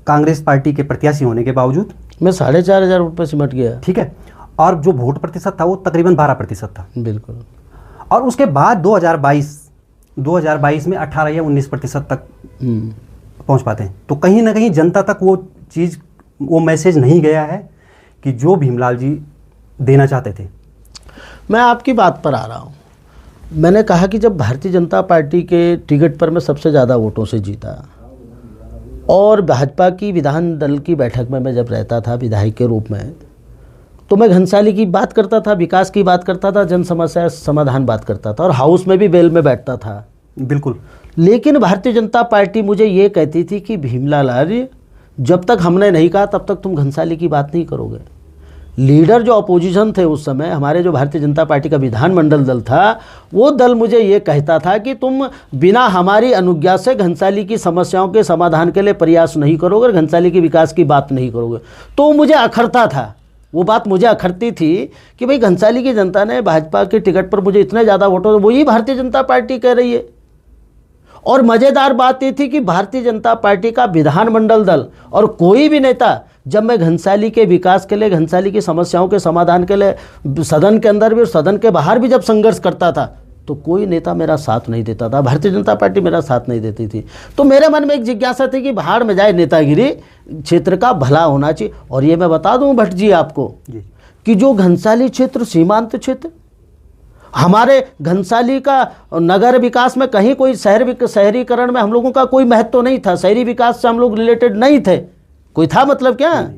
कांग्रेस पार्टी के प्रत्याशी होने के बावजूद मैं 4,500 रुपये सिमट गया। ठीक है, और जो वोट प्रतिशत था वो तकरीबन 12% था। बिल्कुल। और उसके बाद 2022 में 18 या 19% तक पहुंच पाते हैं। तो कहीं ना कहीं जनता तक वो चीज़, वो मैसेज नहीं गया है कि जो भीमलाल जी देना चाहते थे। मैं आपकी बात पर आ रहा हूँ। मैंने कहा कि जब भारतीय जनता पार्टी के टिकट पर मैं सबसे ज़्यादा वोटों से जीता, और भाजपा की विधान दल की बैठक में मैं जब रहता था विधायक के रूप में, तो मैं घनसाली की बात करता था, विकास की बात करता था, जन समस्या समाधान बात करता था, और हाउस में भी बेल में बैठता था। बिल्कुल। लेकिन भारतीय जनता पार्टी मुझे ये कहती थी कि भीमलाल आर्य, जब तक हमने नहीं कहा तब तक तुम घनसाली की बात नहीं करोगे। लीडर जो अपोजिशन थे उस समय, हमारे जो भारतीय जनता पार्टी का विधानमंडल दल था, वो दल मुझे ये कहता था कि तुम बिना हमारी अनुज्ञा से घनसाली की समस्याओं के समाधान के लिए प्रयास नहीं करोगे और घनसाली के विकास की बात नहीं करोगे। तो मुझे अखरता था, वो बात मुझे अखरती थी कि भाई घनसाली की जनता ने भाजपा के टिकट पर मुझे इतने ज़्यादा वोटों, वही भारतीय जनता पार्टी कह रही है। और मज़ेदार बात ये थी कि भारतीय जनता पार्टी का विधानमंडल दल और कोई भी नेता, जब मैं घनसाली के विकास के लिए, घनसाली की समस्याओं के समाधान के लिए सदन के अंदर भी और सदन के बाहर भी जब संघर्ष करता था, तो कोई नेता मेरा साथ नहीं देता था, भारतीय जनता पार्टी मेरा साथ नहीं देती थी। तो मेरे मन में एक जिज्ञासा थी कि बाहर में जाए नेतागिरी, क्षेत्र का भला होना चाहिए। और ये मैं बता दूं भट्ट जी आपको कि जो घनसाली क्षेत्र सीमांत क्षेत्र, हमारे घनसाली का नगर विकास में कहीं कोई शहरीकरण में हम लोगों का कोई महत्व तो नहीं था, शहरी विकास से हम लोग रिलेटेड नहीं थे, कोई था मतलब क्या?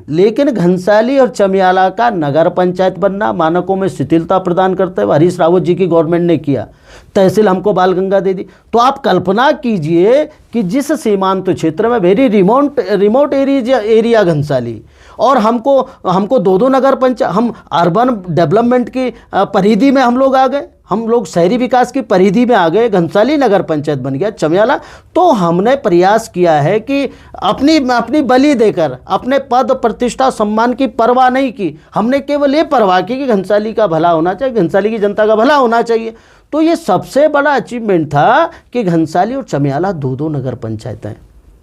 लेकिन घनसाली और चमियाला का नगर पंचायत बनना मानकों में शिथिलता प्रदान करते हुए हरीश रावत जी की गवर्नमेंट ने किया। तहसील हमको बालगंगा दे दी। तो आप कल्पना कीजिए कि जिस सीमांत क्षेत्र में वेरी रिमोट एरिया घनसाली, और हमको दो नगर पंचायत, हम अर्बन डेवलपमेंट की परिधि में हम लोग आ गए, हम लोग शहरी विकास की परिधि में आ गए, घनसाली नगर पंचायत बन गया, चमियाला। तो हमने प्रयास किया है कि अपनी बलि देकर, अपने पद प्रतिष्ठा सम्मान की परवाह नहीं की, हमने केवल ये परवाह की कि घनसाली का भला होना चाहिए, घनसाली की जनता का भला होना चाहिए। तो ये सबसे बड़ा अचीवमेंट था कि घनसाली और चमियाला दो नगर पंचायतें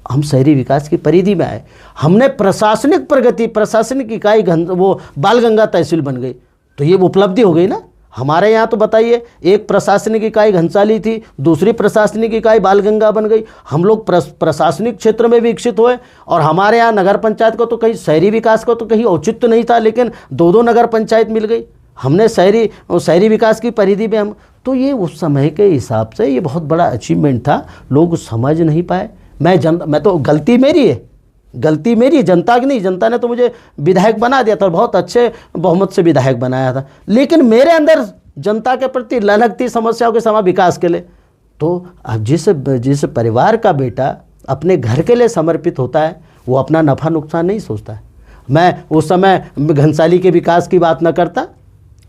हम शहरी विकास की परिधि में आए। हमने प्रशासनिक प्रगति, प्रशासनिक इकाई वो बालगंगा तहसील बन गई। तो ये उपलब्धि हो गई ना हमारे यहाँ। तो बताइए, एक प्रशासनिक इकाई घनसाली थी, दूसरी प्रशासनिक इकाई बालगंगा बन गई। हम लोग प्रशासनिक क्षेत्र में विकसित हुए, और हमारे यहाँ नगर पंचायत को तो कहीं, शहरी विकास को तो कहीं औचित्य नहीं था, लेकिन दो नगर पंचायत मिल गई। हमने शहरी विकास की परिधि में हम, तो ये उस समय के हिसाब से ये बहुत बड़ा अचीवमेंट था। लोग समझ नहीं पाए। मैं तो गलती मेरी है, जनता की नहीं। जनता ने तो मुझे विधायक बना दिया था, बहुत अच्छे बहुमत से विधायक बनाया था, लेकिन मेरे अंदर जनता के प्रति ललक थी, समस्याओं के समय विकास के लिए। तो अब जिस परिवार का बेटा अपने घर के लिए समर्पित होता है, वो अपना नफ़ा नुकसान नहीं सोचता है। मैं उस समय घनसाली के विकास की बात न करता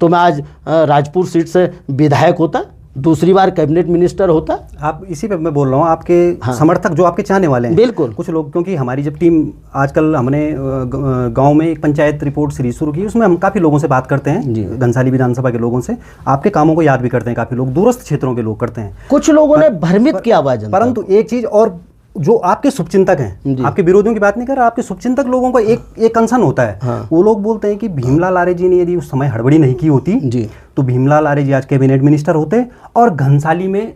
तो मैं आज राजपुर सीट से विधायक होता, दूसरी बार कैबिनेट मिनिस्टर होता। आप इसी पे मैं बोल रहा हूँ, आपके समर्थक जो आपके चाहने वाले हैं, बिल्कुल कुछ लोग, क्योंकि हमारी जब टीम आजकल हमने गांव में एक पंचायत रिपोर्ट सीरीज शुरू की, उसमें हम काफ़ी लोगों से बात करते हैं, घनसाली विधानसभा के लोगों से। आपके कामों को याद भी करते हैं काफ़ी लोग, दूरस्थ क्षेत्रों के लोग करते हैं। कुछ लोगों ने भ्रमित किया आवाज, परंतु एक चीज़ और, जो आपके शुभचिंतक हैं, आपके विरोधियों की बात नहीं कर रहा, आपके शुभचिंतक लोगों का एक कंसर्न होता है। हाँ। वो लोग बोलते हैं कि भीमलाल आर्य जी ने यदि उस समय हड़बड़ी नहीं की होती जी, तो भीमलाल आर्य जी आज कैबिनेट मिनिस्टर होते और घनसाली में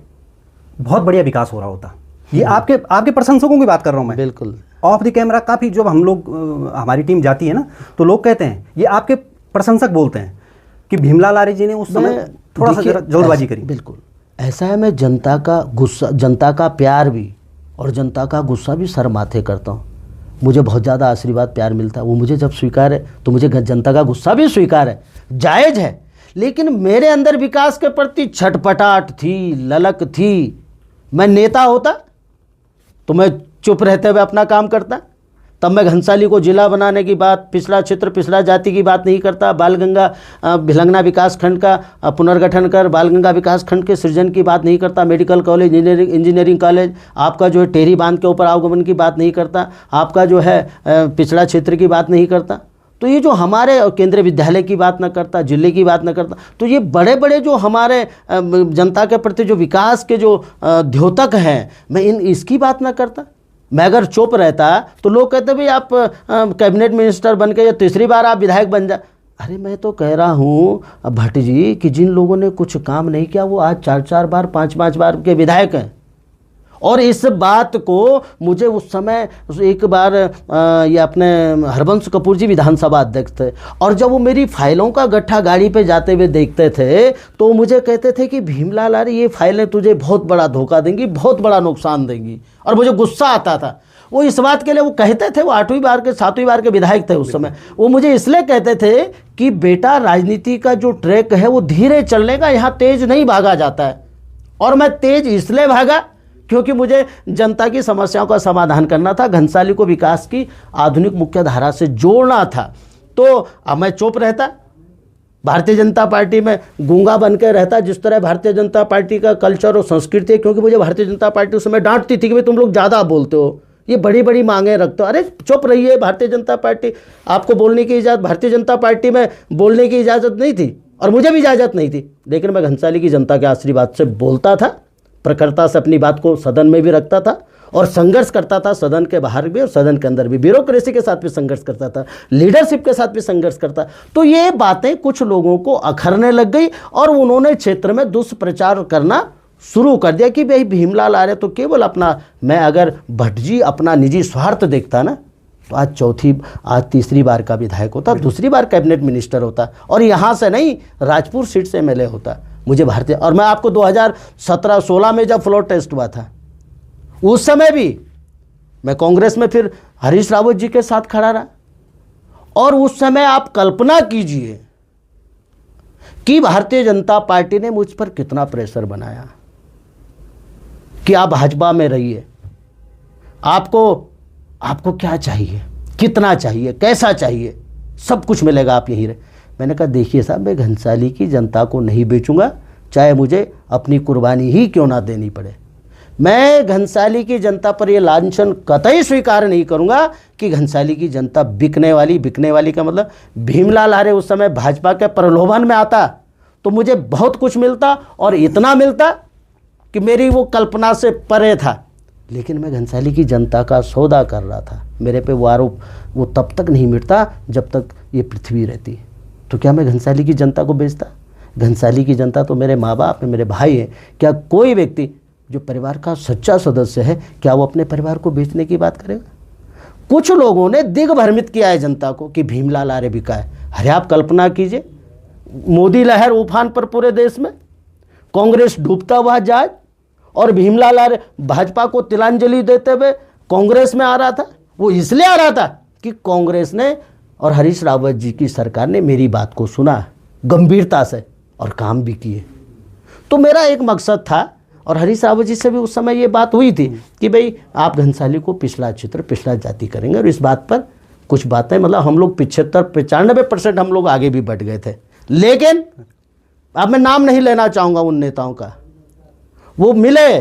बहुत बढ़िया विकास हो रहा होता। ये आपके प्रशंसकों की बात कर रहा हूँ मैं। बिल्कुल ऑफ द कैमरा काफ़ी, जब हम लोग हमारी टीम जाती है ना, तो लोग कहते हैं, ये आपके प्रशंसक बोलते हैं कि भीमलाल आर्य जी ने उस समय थोड़ा सा जल्दबाजी करी। बिल्कुल ऐसा है। मैं जनता का गुस्सा, जनता का प्यार भी और जनता का गुस्सा भी सर माथे करता हूँ। मुझे बहुत ज़्यादा आशीर्वाद प्यार मिलता है, वो मुझे जब स्वीकार है तो मुझे जनता का गुस्सा भी स्वीकार है, जायज़ है। लेकिन मेरे अंदर विकास के प्रति छटपटाहट थी, ललक थी। मैं नेता होता तो मैं चुप रहते हुए अपना काम करता। तब मैं घनसाली को जिला बनाने की बात, पिछड़ा क्षेत्र, पिछड़ा जाति की बात नहीं करता। बालगंगा भिलंगना विकास खंड का पुनर्गठन कर बालगंगा विकास खंड के सृजन की बात नहीं करता। मेडिकल कॉलेज, इंजीनियरिंग कॉलेज, आपका जो है टेरी बांध के ऊपर आवागमन की बात नहीं करता। आपका जो है पिछड़ा क्षेत्र की बात नहीं करता। तो ये जो हमारे केंद्रीय विद्यालय की बात न करता, जिले की बात न करता। तो ये बड़े बड़े जो हमारे जनता के प्रति जो विकास के जो द्योतक हैं, मैं इसकी बात न करता। मैं अगर चुप रहता तो लोग कहते भाई आप कैबिनेट मिनिस्टर बन के या तीसरी बार आप विधायक बन जा। अरे मैं तो कह रहा हूँ भट्ट जी कि जिन लोगों ने कुछ काम नहीं किया वो आज 4-4 बार 5-5 बार के विधायक हैं। और इस बात को मुझे उस समय एक बार ये अपने हरबंश कपूर जी विधानसभा अध्यक्ष थे, और जब वो मेरी फाइलों का गट्ठा गाड़ी पे जाते हुए देखते थे तो मुझे कहते थे कि भीमलाल आर्य ये फाइलें तुझे बहुत बड़ा धोखा देंगी, बहुत बड़ा नुकसान देंगी। और मुझे गुस्सा आता था। वो इस बात के लिए वो कहते थे, वो 8वीं बार के 7वीं बार के विधायक थे उस समय। वो मुझे इसलिए कहते थे कि बेटा राजनीति का जो ट्रैक है वो धीरे चलने का, यहाँ तेज नहीं भागा जाता है। और मैं तेज इसलिए भागा क्योंकि मुझे जनता की समस्याओं का समाधान करना था, घनसाली को विकास की आधुनिक मुख्य धारा से जोड़ना था। तो अब मैं चुप रहता, भारतीय जनता पार्टी में गूंगा बन के रहता, जिस तरह भारतीय जनता पार्टी का कल्चर और संस्कृति है। क्योंकि मुझे भारतीय जनता पार्टी उस समय डांटती थी कि भाई तुम लोग ज़्यादा बोलते हो, ये बड़ी बड़ी मांगें रखते हो। अरे चुप रहिए, भारतीय जनता पार्टी आपको बोलने की इजाज़त, भारतीय जनता पार्टी में बोलने की इजाज़त नहीं थी और मुझे भी इजाज़त नहीं थी। लेकिन मैं घनसाली की जनता के आशीर्वाद से बोलता था, प्रखरता से अपनी बात को सदन में भी रखता था और संघर्ष करता था, सदन के बाहर भी और सदन के अंदर भी। ब्यूरोक्रेसी के साथ भी संघर्ष करता था, लीडरशिप के साथ भी संघर्ष करता। तो ये बातें कुछ लोगों को अखरने लग गई और उन्होंने क्षेत्र में दुष्प्रचार करना शुरू कर दिया कि भाई भीमलाल आर्य तो केवल अपना, मैं अगर भट्ट जी अपना निजी स्वार्थ देखता ना तो आज तीसरी बार का विधायक होता, दूसरी बार कैबिनेट मिनिस्टर होता और यहाँ से नहीं राजपुर सीट से एमएलए होता। मुझे भारतीय, और मैं आपको 2017-16 में जब फ्लोर टेस्ट हुआ था उस समय भी मैं कांग्रेस में फिर हरीश रावत जी के साथ खड़ा रहा, और उस समय आप कल्पना कीजिए कि भारतीय जनता पार्टी ने मुझ पर कितना प्रेशर बनाया कि आप भाजपा में रहिए, आपको क्या चाहिए, कितना चाहिए, कैसा चाहिए, सब कुछ मिलेगा, आप यहीं रहे। मैंने कहा देखिए साहब, मैं घनसाली की जनता को नहीं बेचूंगा, चाहे मुझे अपनी कुर्बानी ही क्यों ना देनी पड़े। मैं घनसाली की जनता पर यह लांछन कतई स्वीकार नहीं करूंगा कि घनसाली की जनता बिकने वाली का मतलब भीमलाल आर्य उस समय भाजपा के प्रलोभन में आता तो मुझे बहुत कुछ मिलता, और इतना मिलता कि मेरी वो कल्पना से परे था, लेकिन मैं घनसाली की जनता का सौदा कर रहा था। मेरे पे वो आरोप वो तब तक नहीं मिटता जब तक ये पृथ्वी रहती। तो क्या मैं घनसाली की जनता को बेचता? घनसाली की जनता तो मेरे माँ बाप है, मेरे भाई हैं। क्या कोई व्यक्ति जो परिवार का सच्चा सदस्य है, क्या वो अपने परिवार को बेचने की बात करेगा? कुछ लोगों ने दिग्भ्रमित किया है जनता को कि भीमलाल आर्य बिका है। अरे आप कल्पना कीजिए, मोदी लहर उफान पर पूरे देश में, कांग्रेस डूबता हुआ जहाज, और भीमलाल आर्य भाजपा को तिलांजलि देते हुए कांग्रेस में आ रहा था। वो इसलिए आ रहा था कि कांग्रेस ने और हरीश रावत जी की सरकार ने मेरी बात को सुना गंभीरता से और काम भी किए। तो मेरा एक मकसद था, और हरीश रावत जी से भी उस समय ये बात हुई थी कि भाई आप घनसाली को पिछड़ा क्षेत्र, पिछड़ा जाति करेंगे, और इस बात पर कुछ बातें मतलब हम लोग 95% हम लोग आगे भी बढ़ गए थे। लेकिन अब मैं नाम नहीं लेना चाहूँगा उन नेताओं का, वो मिले,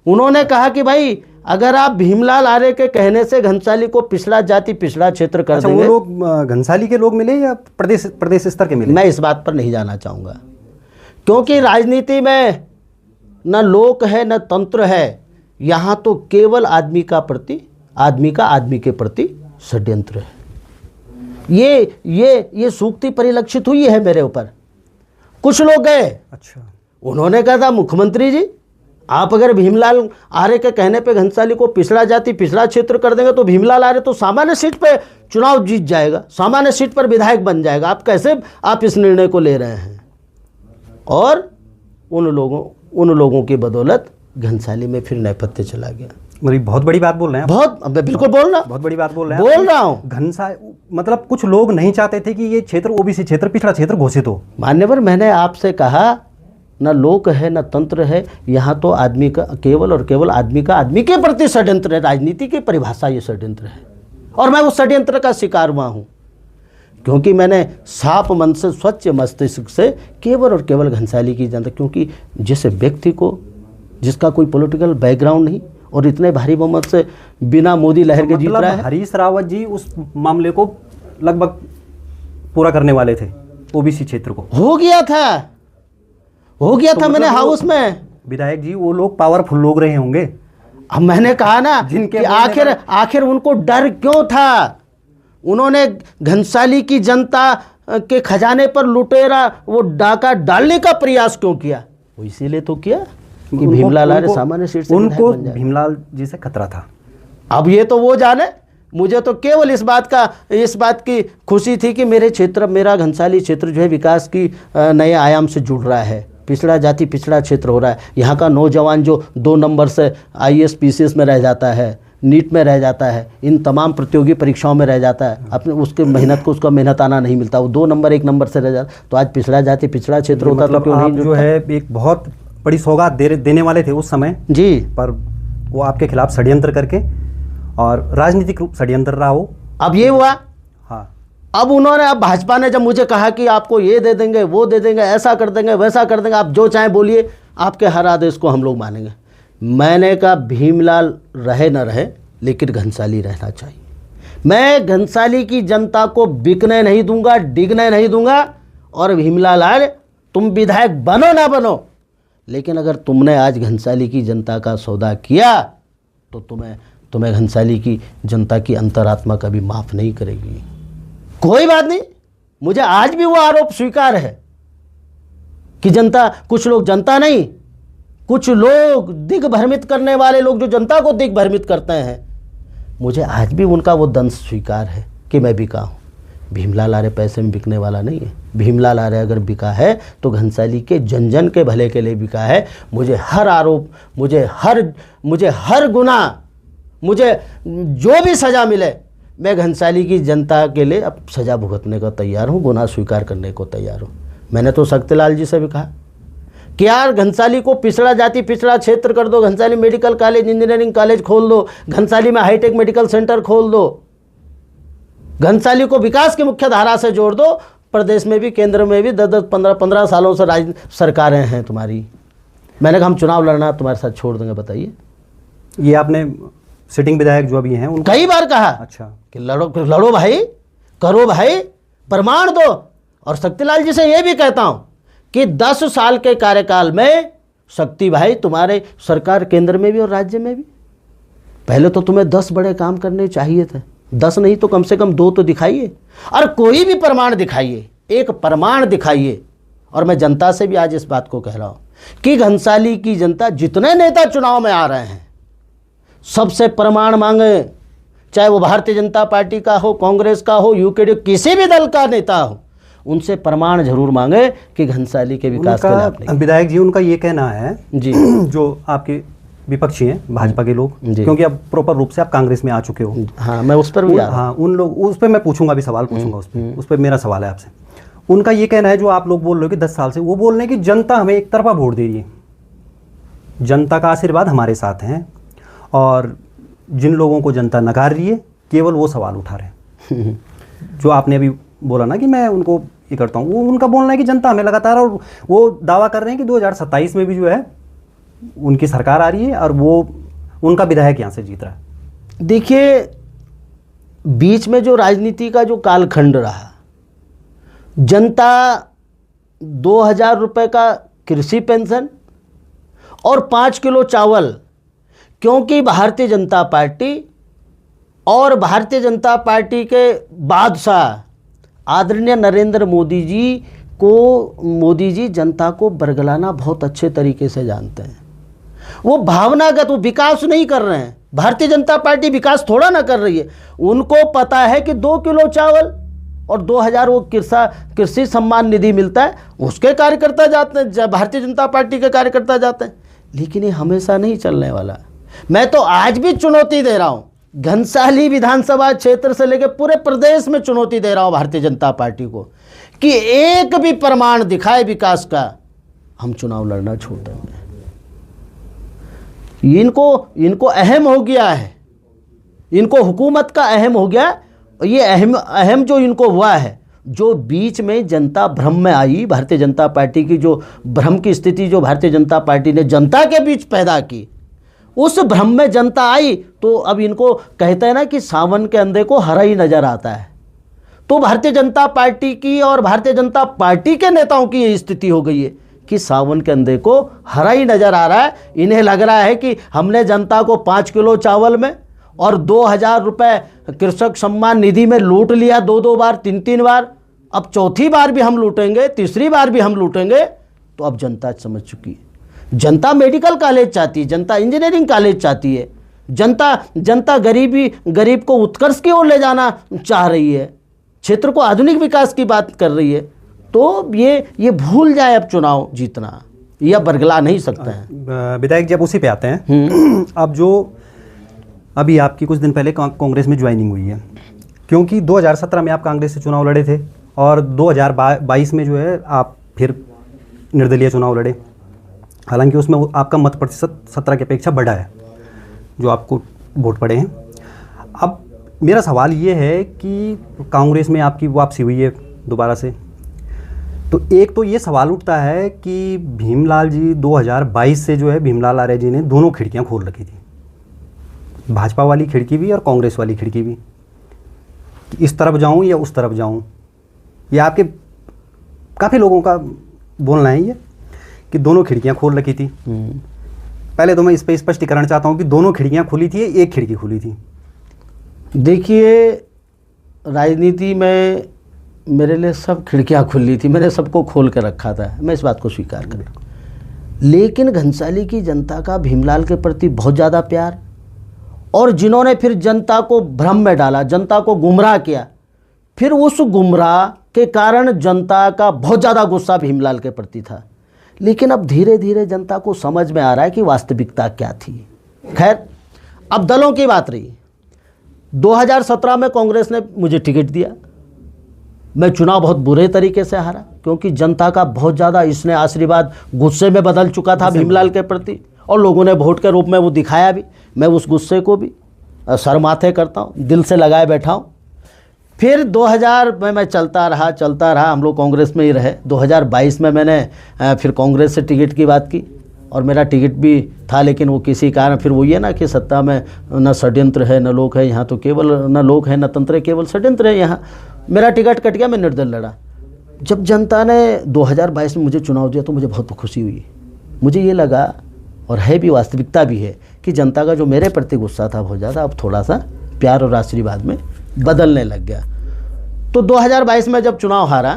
उन्होंने कहा कि भाई अगर आप भीमलाल आर्य के कहने से घनसाली को पिछड़ा जाति, पिछड़ा क्षेत्र कर देंगे। वो लोग घनसाली के लोग मिले या प्रदेश स्तर के मिले? मैं इस बात पर नहीं जाना चाहूँगा, क्योंकि राजनीति में न लोक है न तंत्र है। यहाँ तो केवल आदमी का आदमी के प्रति षड्यंत्र है। ये सूक्ति परिलक्षित हुई है मेरे ऊपर। कुछ लोग गए, अच्छा, उन्होंने कहा था मुख्यमंत्री जी आप अगर भीमलाल आर्य के कहने पे घनसाली को पिछड़ा जाति, पिछड़ा क्षेत्र कर देंगे तो भीमलाल आर्य तो सामान्य सीट पे चुनाव जीत जाएगा, सामान्य सीट पर विधायक बन जाएगा। आप कैसे आप इस निर्णय को ले रहे हैं? और उन लोगों की बदौलत घनसाली में फिर नेपथ्य चला गया। मतलब बहुत बड़ी बात बोल रहे हैं, बिल्कुल बोल रहा, बहुत बड़ी बात बोल रहा हूँ। मतलब कुछ लोग नहीं चाहते थे कि ये क्षेत्र ओबीसी क्षेत्र, पिछड़ा क्षेत्र घोषित हो। मान्यवर, मैंने आपसे कहा न लोक है न तंत्र है, यहाँ तो आदमी का केवल और केवल आदमी के प्रति षड्यंत्र है। राजनीति की परिभाषा ये षड्यंत्र है, और मैं उस षड्यंत्र का शिकार हुआ हूँ, क्योंकि मैंने साफ मन से, स्वच्छ मस्तिष्क से केवल और केवल घनसाली की जनता, क्योंकि जिस व्यक्ति को जिसका कोई पॉलिटिकल बैकग्राउंड नहीं और इतने भारी बहुमत से बिना मोदी लहर के जीत रहा है। हरीश रावत जी उस मामले को लगभग पूरा करने वाले थे, ओबीसी क्षेत्र को हो गया था मैंने हाउस में। विधायक जी वो लोग पावरफुल लोग रहे होंगे। अब मैंने कहा ना कि आखिर उनको डर क्यों था? उन्होंने घनसाली की जनता के खजाने पर लुटेरा वो डाका डालने का प्रयास क्यों किया? वो इसीलिए तो किया कि भीमलाल आर्य सामान्य सीट से उनको भीमलाल जी से खतरा था। अब ये तो वो जाने, मुझे तो केवल इस बात की खुशी थी कि मेरे क्षेत्र, मेरा घनसाली क्षेत्र जो है विकास की नए आयाम से जुड़ रहा है, पिछड़ा जाति, पिछड़ा क्षेत्र हो रहा है। यहाँ का नौजवान जो 2 नंबर से IAS PCS में रह जाता है, नीट में रह जाता है, इन तमाम प्रतियोगी परीक्षाओं में रह जाता है, अपने उसके मेहनत को उसका मेहनत आना नहीं मिलता, वो 2 नंबर 1 नंबर से रह जाता, तो आज पिछड़ा जाति, पिछड़ा क्षेत्र होता तो क्यों नहीं? जो है एक बहुत बड़ी सौगात देने वाले थे उस समय जी, पर वो आपके खिलाफ षड्यंत्र करके, और राजनीतिक रूप षड्यंत्र रहा हो। अब ये हुआ। हाँ, अब भाजपा ने जब मुझे कहा कि आपको ये दे देंगे, वो दे देंगे, ऐसा कर देंगे, वैसा कर देंगे, आप जो चाहें बोलिए, आपके हर आदेश को हम लोग मानेंगे। मैंने कहा भीमलाल रहे न रहे, लेकिन घनसाली रहना चाहिए। मैं घनसाली की जनता को बिकने नहीं दूंगा, डिगने नहीं दूंगा। और भीमलाल आर्य तुम विधायक बनो ना बनो, लेकिन अगर तुमने आज घनसाली की जनता का सौदा किया तो तुम्हें घनसाली की जनता की अंतरात्मा कभी माफ़ नहीं करेगी। कोई बात नहीं, मुझे आज भी वो आरोप स्वीकार है कि कुछ लोग जनता नहीं, कुछ लोग दिग्भ्रमित करने वाले लोग जो जनता को दिग्भ्रमित करते हैं, मुझे आज भी उनका वो दंश स्वीकार है कि मैं बिका हूँ। भीमलाल आर्य पैसे में बिकने वाला नहीं है। भीमलाल आर्य अगर बिका है तो घनसाली के जन जन के भले के लिए बिका है। मुझे हर आरोप, मुझे हर गुनाह, मुझे जो भी सज़ा मिले, मैं घनसाली की जनता के लिए अब सज़ा भुगतने को तैयार हूँ, गुनाह स्वीकार करने को तैयार हूँ। मैंने तो शक्तिलाल जी से भी कहा कि यार घनसाली को पिछड़ा जाति पिछड़ा क्षेत्र कर दो, Ghansali medical college, engineering college खोल दो, घनसाली में हाईटेक मेडिकल सेंटर खोल दो, घनसाली को विकास की मुख्य धारा से जोड़ दो। प्रदेश में भी, केंद्र में भी 10-10, 15-15 सालों से सरकारें हैं तुम्हारी। मैंने कहा हम चुनाव लड़ना तुम्हारे साथ छोड़ देंगे। बताइए, ये आपने सिटिंग विधायक जो अभी हैं उनको कई बार कहा अच्छा कि लड़ो भाई, करो भाई, प्रमाण दो। और शक्तिलाल जी से ये भी कहता हूं कि 10 साल के कार्यकाल में शक्ति भाई तुम्हारे सरकार केंद्र में भी और राज्य में भी, पहले तो तुम्हें 10 बड़े काम करने चाहिए थे। 10 नहीं तो कम से कम 2 तो दिखाइए, और कोई भी प्रमाण दिखाइए, एक प्रमाण दिखाइए। और मैं जनता से भी आज इस बात को कह रहा हूं कि घनसाली की जनता, जितने नेता चुनाव में आ रहे हैं, सबसे प्रमाण मांगे, चाहे वो भारतीय जनता पार्टी का हो, कांग्रेस का हो, यूकेडी, किसी भी दल का नेता हो, उनसे प्रमाण जरूर मांगे कि घनसाली के विकास के लिए आपने। विधायक जी, उनका ये कहना है जी, जो आपके विपक्षी हैं भाजपा के लोग, क्योंकि अब प्रॉपर रूप से आप कांग्रेस में आ चुके हो। हाँ, मैं उस पर भी हाँ, उन लोग, उस पर मैं पूछूंगा, भी सवाल पूछूंगा उस पर मेरा सवाल है आपसे। उनका ये कहना है, जो आप लोग बोल रहे हो कि 10 साल से, वो बोल रहे हैं कि जनता हमें एक तरफा वोट दे रही है, जनता का आशीर्वाद हमारे साथ है, और जिन लोगों को जनता नकार रही है केवल वो सवाल उठा रहे हैं। जो आपने अभी बोला ना कि मैं उनको ये करता हूँ, वो उनका बोलना है कि जनता हमें लगातार, और वो दावा कर रहे हैं कि 2027 में भी जो है उनकी सरकार आ रही है और वो उनका विधायक यहाँ से जीत रहा है। देखिए, बीच में जो राजनीति का जो कालखंड रहा, जनता 2000 रुपये का कृषि पेंशन और 5 किलो चावल, क्योंकि भारतीय जनता पार्टी और भारतीय जनता पार्टी के बादशाह आदरणीय नरेंद्र मोदी जी जनता को बरगलाना बहुत अच्छे तरीके से जानते हैं। वो भावनागत, वो विकास नहीं कर रहे हैं। भारतीय जनता पार्टी विकास थोड़ा ना कर रही है। उनको पता है कि 2 किलो चावल और 2000 वो कृषि सम्मान निधि मिलता है, उसके कार्यकर्ता जाते हैं, भारतीय जनता पार्टी के कार्यकर्ता जाते हैं। लेकिन ये हमेशा नहीं चलने वाला। मैं तो आज भी चुनौती दे रहा हूँ, घनसाली विधानसभा क्षेत्र से लेकर पूरे प्रदेश में चुनौती दे रहा हूँ भारतीय जनता पार्टी को कि एक भी प्रमाण दिखाए विकास का, हम चुनाव लड़ना छोड़ देंगे। इनको अहम हो गया है, इनको हुकूमत का अहम हो गया। ये अहम जो इनको हुआ है, जो बीच में जनता भ्रम में आई, भारतीय जनता पार्टी की जो भ्रम की स्थिति जो भारतीय जनता पार्टी ने जनता के बीच पैदा की, उस भ्रम में जनता आई तो अब इनको कहते हैं ना कि सावन के अंधे को हरा ही नजर आता है। तो भारतीय जनता पार्टी की और भारतीय जनता पार्टी के नेताओं की ये स्थिति हो गई है कि सावन के अंधे को हरा ही नजर आ रहा है। इन्हें लग रहा है कि हमने जनता को 5 किलो चावल में और 2000 रुपये कृषक सम्मान निधि में लूट लिया, 2-2 बार, 3-3 बार, अब चौथी बार भी हम लूटेंगे, तीसरी बार भी हम लूटेंगे। तो अब जनता समझ चुकी है। जनता मेडिकल कॉलेज चाहती है, जनता इंजीनियरिंग कॉलेज चाहती है, जनता गरीब को उत्कर्ष की ओर ले जाना चाह रही है, क्षेत्र को आधुनिक विकास की बात कर रही है। तो ये भूल जाए अब चुनाव जीतना, यह बरगला नहीं सकते हैं। विधायक जी, अब उसी पे आते हैं। अब जो अभी आपकी कुछ दिन पहले कांग्रेस में ज्वाइनिंग हुई है, क्योंकि 2017 में आप कांग्रेस से चुनाव लड़े थे और 2022 में जो है आप फिर निर्दलीय चुनाव लड़े। हालांकि उसमें आपका मत प्रतिशत 17 की अपेक्षा बढ़ा है, जो आपको वोट पड़े हैं। अब मेरा सवाल ये है कि कांग्रेस में आपकी वापसी हुई है दोबारा से, तो एक तो ये सवाल उठता है कि भीमलाल जी 2022 से जो है भीमलाल आर्य जी ने दोनों खिड़कियां खोल रखी थी, भाजपा वाली खिड़की भी और कांग्रेस वाली खिड़की भी। इस तरफ जाऊं या उस तरफ जाऊं, ये आपके काफ़ी लोगों का बोलना है ये कि दोनों खिड़कियां खोल रखी थी। पहले तो मैं इस पर स्पष्टीकरण चाहता हूं कि दोनों खिड़कियां खुली थी, एक खिड़की खुली थी। देखिए, राजनीति में मेरे लिए सब खिड़कियां खुली थी, मैंने सबको खोल कर रखा था, मैं इस बात को स्वीकार कर रहा हूँ। लेकिन घनसाली की जनता का भीमलाल के प्रति बहुत ज़्यादा प्यार, और जिन्होंने फिर जनता को भ्रम में डाला, जनता को गुमराह किया, फिर उस गुमराह के कारण जनता का बहुत ज़्यादा गुस्सा भीमलाल के प्रति था, लेकिन अब धीरे धीरे जनता को समझ में आ रहा है कि वास्तविकता क्या थी। खैर, अब दलों की बात रही। 2017 में कांग्रेस ने मुझे टिकट दिया। मैं चुनाव बहुत बुरे तरीके से हारा, क्योंकि जनता का बहुत ज़्यादा इसने आशीर्वाद गुस्से में बदल चुका था भीमलाल के प्रति, और लोगों ने वोट के रूप में वो दिखाया भी। मैं उस गुस्से को भी सर माथे करता हूँ, दिल से लगाए बैठा हूँ। फिर 2000 में मैं चलता रहा, हम लोग कांग्रेस में ही रहे। 2022 में मैंने फिर कांग्रेस से टिकट की बात की, और मेरा टिकट भी था, लेकिन वो किसी कारण फिर वो ये ना कि सत्ता में न षड्यंत्र है न लोग है, यहाँ तो केवल न लोग है न तंत्र है, केवल षड्यंत्र है यहाँ। मेरा टिकट कट गया, मैं निर्दल लड़ा। जब जनता ने 2022 में मुझे चुनाव दिया तो मुझे बहुत खुशी हुई। मुझे ये लगा, और है भी, वास्तविकता भी है, कि जनता का जो मेरे प्रति गुस्सा था बहुत ज़्यादा, अब थोड़ा सा प्यार और आशीर्वाद में बदलने लग गया। तो 2022 में जब चुनाव हारा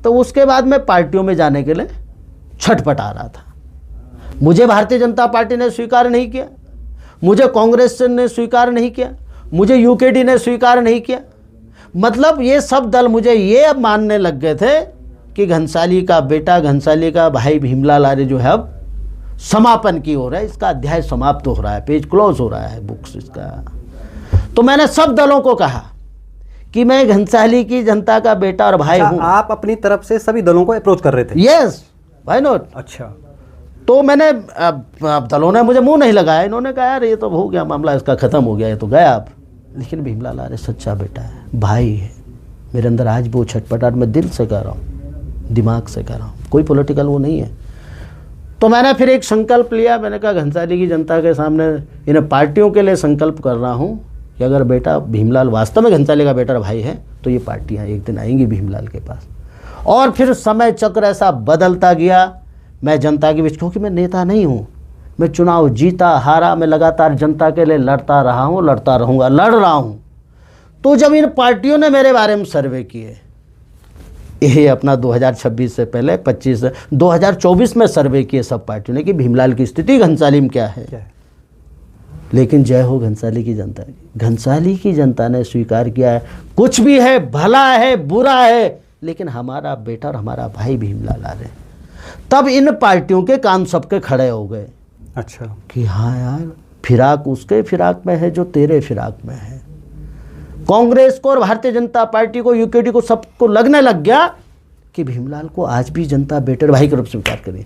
तो उसके बाद मैं पार्टियों में जाने के लिए छटपटा रहा था। मुझे भारतीय जनता पार्टी ने स्वीकार नहीं किया, मुझे कांग्रेस ने स्वीकार नहीं किया, मुझे यूकेडी ने स्वीकार नहीं किया। मतलब ये सब दल मुझे ये अब मानने लग गए थे कि घनसाली का बेटा, घनसाली का भाई भीमलाल आर्य जो है अब समापन की ओर है, इसका अध्याय समाप्त हो रहा है, पेज क्लोज हो रहा है बुक्स इसका। तो मैंने सब दलों को कहा कि मैं घनसाली की जनता का बेटा और भाई हूँ। आप अपनी तरफ से सभी दलों को अप्रोच कर रहे थे? Yes, why not. अच्छा। तो मैंने अब दलों ने मुझे मुंह नहीं लगाया, इन्होंने कहा यार ये तो हो गया मामला, इसका ख़त्म हो गया, ये तो गया अब। लेकिन भीमलाल आर्य सच्चा बेटा है, भाई है। मेरे अंदर आज भी वो छटपटाहट, मैं दिल से कह रहा हूँ, दिमाग से कह रहा हूँ, कोई पॉलिटिकल वो नहीं है। तो मैंने फिर एक संकल्प लिया। मैंने कहा घनसाली की जनता के सामने इन्हें पार्टियों के लिए संकल्प कर रहा हूँ कि अगर बेटा भीमलाल वास्तव में घनसाली का बेटा और भाई है तो ये पार्टियाँ एक दिन आएंगी भीमलाल के पास। और फिर समय चक्र ऐसा बदलता गया। मैं जनता के बीच, क्योंकि मैं नेता नहीं हूँ, मैं चुनाव जीता हारा, मैं लगातार जनता के लिए लड़ता रहा हूँ, लड़ता रहूँगा, लड़ रहा हूँ। तो जब इन पार्टियों ने मेरे बारे में सर्वे किए, ये अपना 2026 से पहले 2024 में सर्वे किए सब पार्टियों ने कि भीमलाल की स्थिति घनसाली में क्या है। लेकिन जय हो घनसाली की जनता की। घनसाली की जनता ने स्वीकार किया है, कुछ भी है, भला है बुरा है, लेकिन हमारा बेटा और हमारा भाई भीमलाल आर्य। तब इन पार्टियों के कान सबके खड़े हो गए। अच्छा। कि हाँ यार, फिराक उसके फिराक में है जो तेरे फिराक में है। कांग्रेस को और भारतीय जनता पार्टी को, यूकेडी को, सबको लगने लग गया कि भीमलाल को आज भी जनता बेटे और भाई के रूप में स्वीकार करे।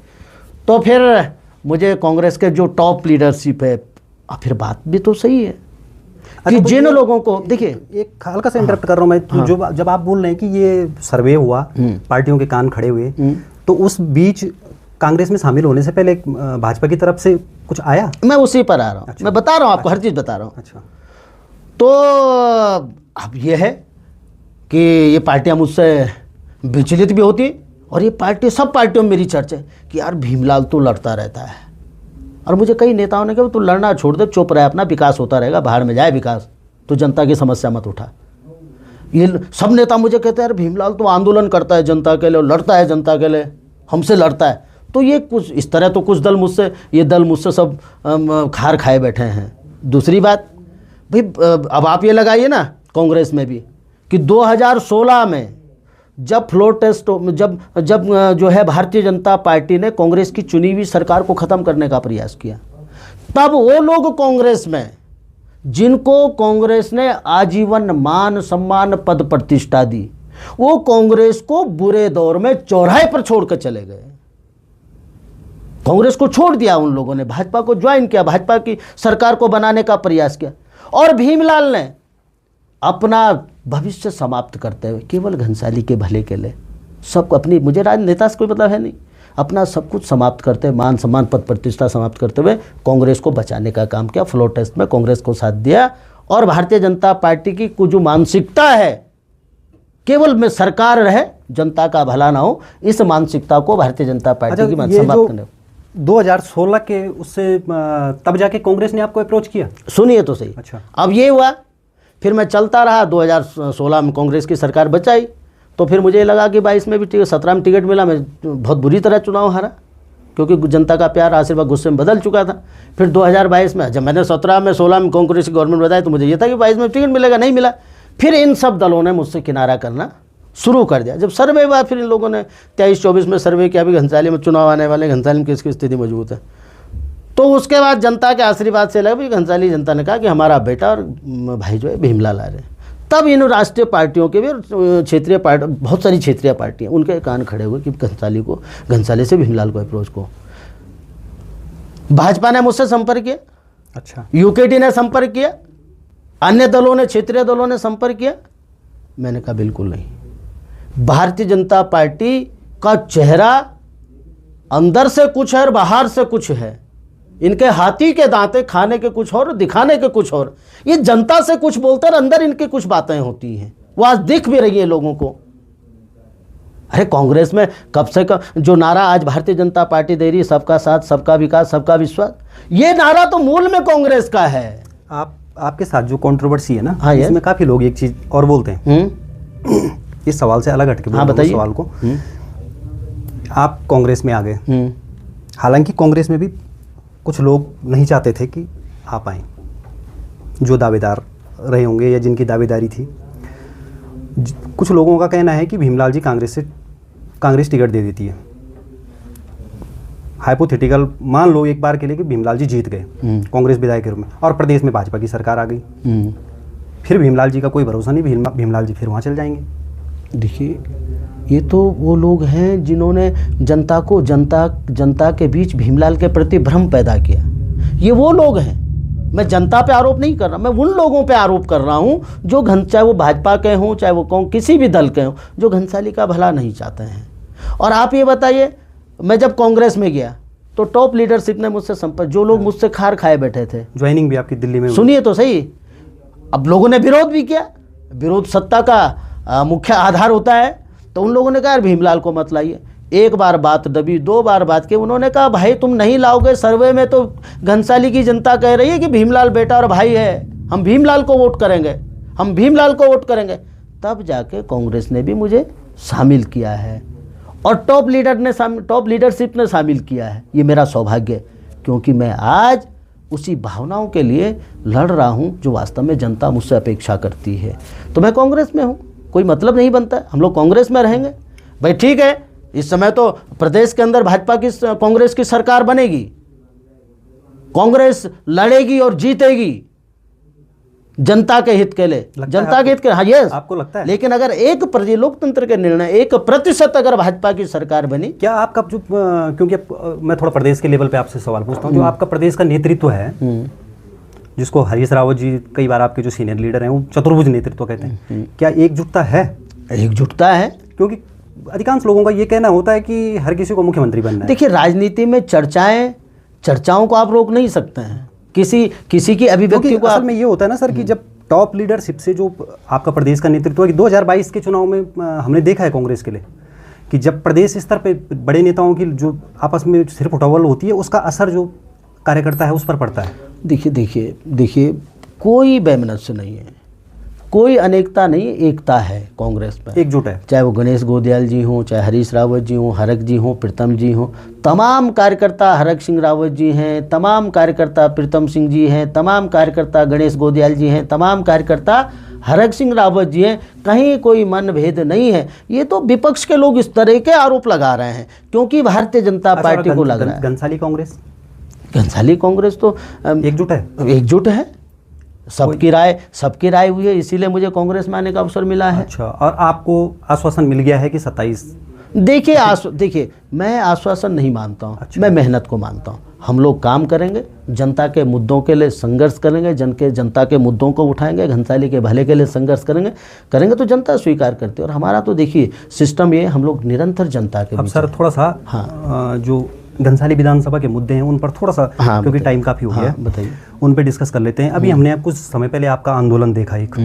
तो फिर मुझे कांग्रेस के जो टॉप लीडरशिप है, फिर बात भी तो सही है कि तो जिन लोगों को, देखिए एक हल्का सा इंटरप्ट कर रहा हूँ मैं, तो जो जब आप बोल रहे हैं कि ये सर्वे हुआ, पार्टियों के कान खड़े हुए, तो उस बीच कांग्रेस में शामिल होने से पहले भाजपा की तरफ से कुछ आया? मैं उसी पर आ रहा हूँ। अच्छा। मैं बता रहा हूँ आपको, हर चीज़ बता रहा हूँ। अच्छा। तो अब ये है कि ये पार्टियां मुझसे विचलित भी होती, और ये पार्टी, सब पार्टियों में मेरी चर्चा है कि यार भीमलाल तो लड़ता रहता है। और मुझे कई नेताओं ने कहा तू लड़ना छोड़ दे, चुप रहे, अपना विकास होता रहेगा, बाहर में जाए विकास, तो जनता की समस्या मत उठा। ये सब नेता मुझे कहते हैं यार भीमलाल तो आंदोलन करता है जनता के लिए, लड़ता है जनता के लिए, हमसे लड़ता है। तो ये कुछ इस तरह, तो कुछ दल मुझसे, ये दल मुझसे सब खार खाए बैठे हैं। दूसरी बात भाई, अब आप ये लगाइए ना कांग्रेस में भी कि 2016 में जब फ्लोर टेस्ट, जब जो है भारतीय जनता पार्टी ने कांग्रेस की चुनी हुई सरकार को ख़त्म करने का प्रयास किया, तब वो लोग कांग्रेस में जिनको कांग्रेस ने आजीवन मान सम्मान पद प्रतिष्ठा दी, वो कांग्रेस को बुरे दौर में चौराहे पर छोड़कर चले गए। कांग्रेस को छोड़ दिया उन लोगों ने, भाजपा को ज्वाइन किया, भाजपा की सरकार को बनाने का प्रयास किया। और भीमलाल ने अपना भविष्य समाप्त करते हुए केवल घनसाली के भले के लिए, सब अपनी, मुझे राजनेता से कोई मतलब है नहीं, अपना सब कुछ समाप्त करते हुए, मान सम्मान पद प्रतिष्ठा समाप्त करते हुए कांग्रेस को बचाने का काम किया। फ्लोर टेस्ट में कांग्रेस को साथ दिया, और भारतीय जनता पार्टी की कुछ जो मानसिकता है, केवल में सरकार रहे, जनता का भला ना हो, इस मानसिकता को भारतीय जनता पार्टी की समाप्त करने। 2016 के उससे तब जाके कांग्रेस ने आपको अप्रोच किया? सुनिए तो सही। अच्छा। अब ये हुआ, फिर मैं चलता रहा, 2016 में कांग्रेस की सरकार बचाई, तो फिर मुझे लगा कि 22 में भी टिकट, 17 में टिकट मिला, मैं बहुत बुरी तरह चुनाव हारा, क्योंकि जनता का प्यार आशीर्वाद गुस्से में बदल चुका था। फिर 2022 में जब मैंने 17 में 16 में कांग्रेस की गवर्नमेंट बताई, तो मुझे ये था कि 22 में टिकट मिलेगा, नहीं मिला। फिर इन सब दलों ने मुझसे किनारा करना शुरू कर दिया। जब सर्वे हुआ फिर इन लोगों ने 23-24 में सर्वे किया, अभी घनसाली में चुनाव आने वाले, घनसाली में किसकी स्थिति मजबूत है। तो उसके बाद जनता के आशीर्वाद से लगा, भाई घनसाली जनता ने कहा कि हमारा बेटा और भाई जो है भीमलाल आ रहे हैं। तब इन राष्ट्रीय पार्टियों के भी और क्षेत्रीय पार्टी, बहुत सारी क्षेत्रीय पार्टियाँ, उनके कान खड़े हुए कि घनसाली से भीमलाल को अप्रोच को। भाजपा ने मुझसे संपर्क किया, अच्छा, यूकेडी ने संपर्क किया, अन्य दलों ने, क्षेत्रीय दलों ने संपर्क किया। मैंने कहा बिल्कुल नहीं। भारतीय जनता पार्टी का चेहरा अंदर से कुछ है और बाहर से कुछ है। इनके हाथी के दांते, खाने के कुछ और, दिखाने के कुछ और। ये जनता से कुछ बोलते हैं, अंदर इनकी कुछ बातें होती हैं, वो आज दिख भी रही है लोगों को। अरे कांग्रेस में कब से कब जो नारा आज भारतीय जनता पार्टी दे रही है, सबका साथ, सबका विकास, सबका विश्वास, ये नारा तो मूल में कांग्रेस का है। आपके साथ जो कंट्रोवर्सी है ना, हाँ, इसमें काफी लोग एक चीज और बोलते हैं, इस सवाल से अलग हटके हाँ, बताइए सवाल को। आप कांग्रेस में आ गए, हालांकि कांग्रेस में भी कुछ लोग नहीं चाहते थे कि आप आए, जो दावेदार रहे होंगे या जिनकी दावेदारी थी। कुछ लोगों का कहना है कि भीमलाल जी कांग्रेस टिकट दे देती है। हाइपोथेटिकल मान लो एक बार के लिए कि भीमलाल जी जीत गए कांग्रेस विधायक के रूप में और प्रदेश में भाजपा की सरकार आ गई, फिर भीमलाल जी का कोई भरोसा नहीं, भीमलाल जी फिर वहाँ चल जाएंगे। देखिए, ये तो वो लोग हैं जिन्होंने जनता के बीच भीमलाल के प्रति भ्रम पैदा किया। ये वो लोग हैं, मैं जनता पे आरोप नहीं कर रहा, मैं उन लोगों पे आरोप कर रहा हूँ जो चाहे वो भाजपा के हों, चाहे वो किसी भी दल के हों, जो घनसाली का भला नहीं चाहते हैं। और आप ये बताइए, मैं जब कांग्रेस में गया तो टॉप लीडरशिप ने मुझसे संपर्क, जो लोग मुझसे खार खाए बैठे थे, ज्वाइनिंग भी आपकी दिल्ली में, सुनिए तो सही, अब लोगों ने विरोध भी किया। विरोध सत्ता का मुख्य आधार होता है। तो उन लोगों ने कहा भीमलाल को मत लाइए। एक बार बात दबी, 2 बार बात की, उन्होंने कहा भाई तुम नहीं लाओगे, सर्वे में तो घनसाली की जनता कह रही है कि भीमलाल बेटा और भाई है, हम भीमलाल को वोट करेंगे, हम भीमलाल को वोट करेंगे। तब जाके कांग्रेस ने भी मुझे शामिल किया है और टॉप लीडरशिप ने शामिल किया है। ये मेरा सौभाग्य है, क्योंकि मैं आज उसी भावनाओं के लिए लड़ रहा हूँ जो वास्तव में जनता मुझसे अपेक्षा करती है। तो मैं कांग्रेस में हूँ, कोई मतलब नहीं बनता है, हम लोग कांग्रेस में रहेंगे। भाई ठीक है, इस समय तो प्रदेश के अंदर कांग्रेस की सरकार बनेगी, कांग्रेस लड़ेगी और जीतेगी जनता के हित के लिए, जनता के हित के। हाँ, यस, आपको लगता है? लेकिन अगर लोकतंत्र के निर्णय 1% अगर भाजपा की सरकार बनी, क्या आपका जो, क्योंकि मैं थोड़ा प्रदेश के लेवल पे आपसे सवाल पूछता हूँ, जो आपका प्रदेश का नेतृत्व है, जिसको हरीश रावत जी, कई बार आपके जो सीनियर लीडर हैं, वो चतुर्भुज नेतृत्व कहते हैं, क्या एकजुटता है? एकजुटता है, क्योंकि अधिकांश लोगों का ये कहना होता है कि हर किसी को मुख्यमंत्री बनना है। देखिए, राजनीति में चर्चाओं को आप रोक नहीं सकते हैं, किसी की अभिव्यक्ति को। असल में ये होता है ना सर कि जब टॉप लीडरशिप से जो आपका प्रदेश का नेतृत्व है, कि 2022 के चुनाव में हमने देखा है कांग्रेस के लिए कि जब प्रदेश स्तर पे बड़े नेताओं की जो आपस में सिर्फ उठावल होती है, उसका असर जो कार्यकर्ता है उस पर पड़ता है। देखिए, कोई वैमनस्य नहीं है, कोई अनेकता नहीं, एकता है कांग्रेस में, एकजुट है। चाहे वो गणेश गोदयाल जी हों, चाहे हरीश रावत जी हों, हरक जी हों, प्रीतम जी हों, तमाम कार्यकर्ता हरक सिंह रावत जी हैं, तमाम कार्यकर्ता प्रीतम सिंह जी हैं, तमाम कार्यकर्ता गणेश गोदयाल जी हैं, तमाम कार्यकर्ता हरक सिंह रावत जी हैं। कहीं कोई मनभेद नहीं है। ये तो विपक्ष के लोग इस तरह के आरोप लगा रहे हैं क्योंकि भारतीय जनता पार्टी को लग रहा है। घनसाली कांग्रेस तो एकजुट है, सबकी राय हुई है, इसीलिए मुझे कांग्रेस में आने का अवसर मिला है। अच्छा, और आपको आश्वासन मिल गया है कि 27? देखिए, मैं आश्वासन नहीं मानता हूँ। अच्छा। मैं मेहनत को मानता हूँ। हम लोग काम करेंगे, जनता के मुद्दों के लिए संघर्ष करेंगे, जनता के मुद्दों को उठाएंगे, घनसाली के भले के लिए संघर्ष करेंगे तो जनता स्वीकार करती है। और हमारा तो देखिए सिस्टम ये, हम लोग निरंतर जनता के। अब सर थोड़ा सा, हाँ, जो घनसाली विधानसभा के मुद्दे हैं उन पर थोड़ा सा, हाँ, क्योंकि टाइम काफ़ी हो गया, बताइए, उन पे डिस्कस कर लेते हैं। अभी हमने कुछ समय पहले आपका आंदोलन देखा एक,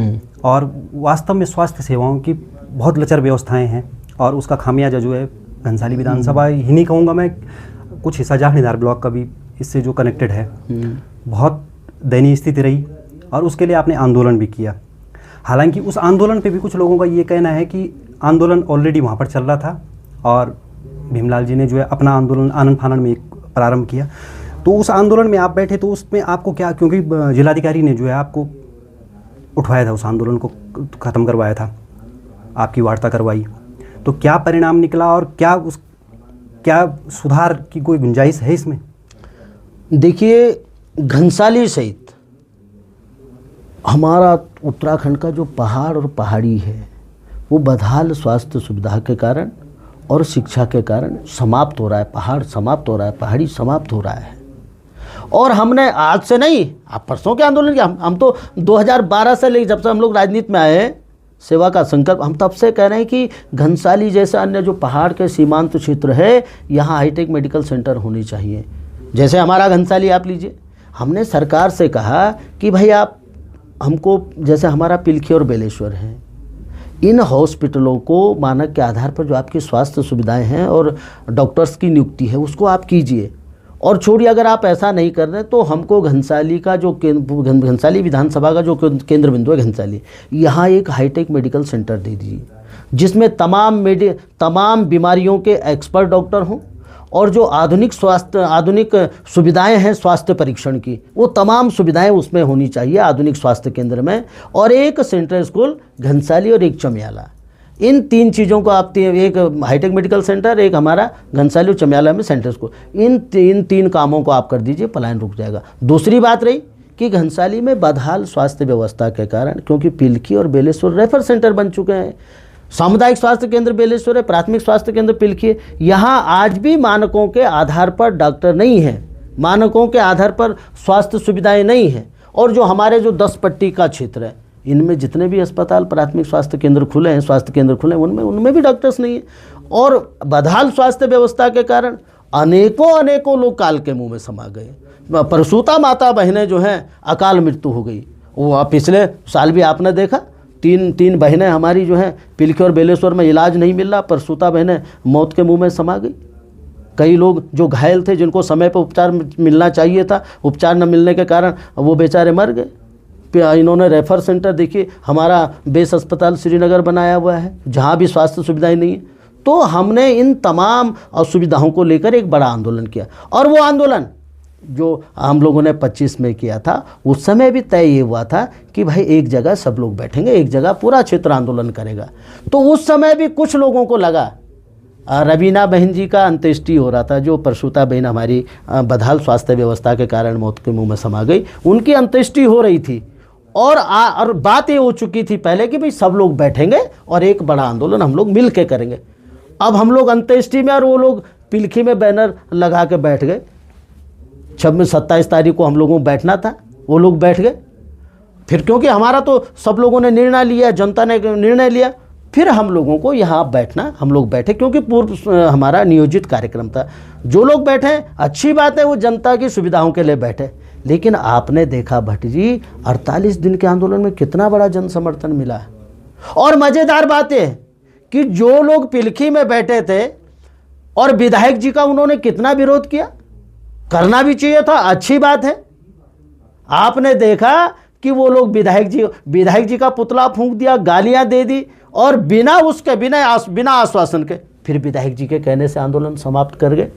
और वास्तव में स्वास्थ्य सेवाओं की बहुत लचर व्यवस्थाएं हैं और उसका खामियाजा जो है घनसाली विधानसभा ही नहीं कहूँगा मैं, कुछ हिस्सा जाखनीधार ब्लॉक का भी इससे जो कनेक्टेड है, बहुत दयनीय स्थिति रही और उसके लिए आपने आंदोलन भी किया। हालांकि उस आंदोलन पे भी कुछ लोगों का ये कहना है कि आंदोलन ऑलरेडी वहाँ पर चल रहा था और भीमलाल जी ने जो है अपना आंदोलन आनन फानन में प्रारंभ किया। तो उस आंदोलन में आप बैठे तो उसमें आपको क्या, क्योंकि जिलाधिकारी ने जो है आपको उठवाया था, उस आंदोलन को ख़त्म करवाया था, आपकी वार्ता करवाई, तो क्या परिणाम निकला और क्या सुधार की कोई गुंजाइश है इसमें? देखिए, घनसाली सहित हमारा उत्तराखंड का जो पहाड़ और पहाड़ी है वो बदहाल स्वास्थ्य सुविधा के कारण और शिक्षा के कारण समाप्त हो रहा है। पहाड़ समाप्त हो रहा है, पहाड़ी समाप्त हो रहा है। और हमने आज से नहीं, आप परसों के आंदोलन के हम तो 2012 से लेकर जब से हम लोग राजनीति में आए, सेवा का संकल्प, हम तब से कह रहे हैं कि घनसाली जैसे अन्य जो पहाड़ के सीमांत क्षेत्र है, यहाँ हाईटेक मेडिकल सेंटर होनी चाहिए। जैसे हमारा घनसाली आप लीजिए, हमने सरकार से कहा कि भाई आप हमको, जैसे हमारा पिलखी और बेलेश्वर है, इन हॉस्पिटलों को मानक के आधार पर जो आपकी स्वास्थ्य सुविधाएं हैं और डॉक्टर्स की नियुक्ति है उसको आप कीजिए। और छोड़िए, अगर आप ऐसा नहीं कर रहे तो हमको घनसाली का जो घनसाली विधानसभा का जो केंद्र बिंदु है घनसाली, यहाँ एक हाईटेक मेडिकल सेंटर दे दीजिए जिसमें तमाम बीमारियों के एक्सपर्ट डॉक्टर हों और जो आधुनिक सुविधाएं हैं स्वास्थ्य परीक्षण की, वो तमाम सुविधाएं उसमें होनी चाहिए आधुनिक स्वास्थ्य केंद्र में। और एक सेंट्रल स्कूल घनसाली और एक चमियाला, इन 3 चीज़ों को आप, एक हाईटेक मेडिकल सेंटर, एक हमारा घनसाली और चमियाला में सेंट्रल स्कूल, इन तीन कामों को आप कर दीजिए, पलायन रुक जाएगा। दूसरी बात रही कि घनसाली में बदहाल स्वास्थ्य व्यवस्था के कारण, क्योंकि पिलखी और बेलेश्वर रेफर सेंटर बन चुके हैं, सामुदायिक स्वास्थ्य केंद्र बेलेश्वर है, प्राथमिक स्वास्थ्य केंद्र पिलखी है, यहाँ आज भी मानकों के आधार पर डॉक्टर नहीं हैं, मानकों के आधार पर स्वास्थ्य सुविधाएं नहीं हैं। और जो हमारे जो 10 पट्टी का क्षेत्र है, इनमें जितने भी अस्पताल प्राथमिक स्वास्थ्य केंद्र खुले हैं, स्वास्थ्य केंद्र खुले हैं, उनमें भी डॉक्टर्स नहीं है। और बदहाल स्वास्थ्य व्यवस्था के कारण अनेकों लोग काल के मुंह में समा गए। प्रसूता माता बहनें जो हैं अकाल मृत्यु हो गई। वो पिछले साल भी आपने देखा, तीन बहनें हमारी जो हैं पिलखी और बेलेश्वर में इलाज नहीं मिल रहा, प्रसूता बहनें मौत के मुंह में समा गई। कई लोग जो घायल थे, जिनको समय पर उपचार मिलना चाहिए था, उपचार न मिलने के कारण वो बेचारे मर गए। इन्होंने रेफर सेंटर, देखिए हमारा बेस अस्पताल श्रीनगर बनाया हुआ है जहाँ भी स्वास्थ्य सुविधाएं नहीं है। तो हमने इन तमाम असुविधाओं को लेकर एक बड़ा आंदोलन किया, और वो आंदोलन जो हम लोगों ने 25 में किया था, उस समय भी तय ये हुआ था कि भाई एक जगह सब लोग बैठेंगे, एक जगह पूरा क्षेत्र आंदोलन करेगा। तो उस समय भी कुछ लोगों को लगा, रवीना बहन जी का अंत्येष्टि हो रहा था, जो प्रसूता बहन हमारी बदहाल स्वास्थ्य व्यवस्था के कारण मौत के मुंह में समा गई, उनकी अंत्येष्टि हो रही थी। और बात ये हो चुकी थी पहले कि भाई सब लोग बैठेंगे और एक बड़ा आंदोलन हम लोग मिल के करेंगे। अब हम लोग अंत्येष्टि में और वो लोग पिलखी में बैनर लगा के बैठ गए। 27 तारीख को हम लोगों को बैठना था, वो लोग बैठ गए। फिर क्योंकि हमारा तो सब लोगों ने निर्णय लिया, जनता ने निर्णय लिया, फिर हम लोगों को यहाँ बैठना, हम लोग बैठे क्योंकि पूर्व हमारा नियोजित कार्यक्रम था। जो लोग बैठे अच्छी बात है, वो जनता की सुविधाओं के लिए बैठे। लेकिन आपने देखा भट्ट जी, 48 दिन के आंदोलन में कितना बड़ा जन समर्थन मिला है। और मज़ेदार बात है कि जो लोग पिलखी में बैठे थे और विधायक जी का उन्होंने कितना विरोध किया, करना भी चाहिए था, अच्छी बात है। आपने देखा कि वो लोग विधायक जी का पुतला फूंक दिया, गालियां दे दी, और बिना आश्वासन के फिर विधायक जी के कहने से आंदोलन समाप्त कर गए।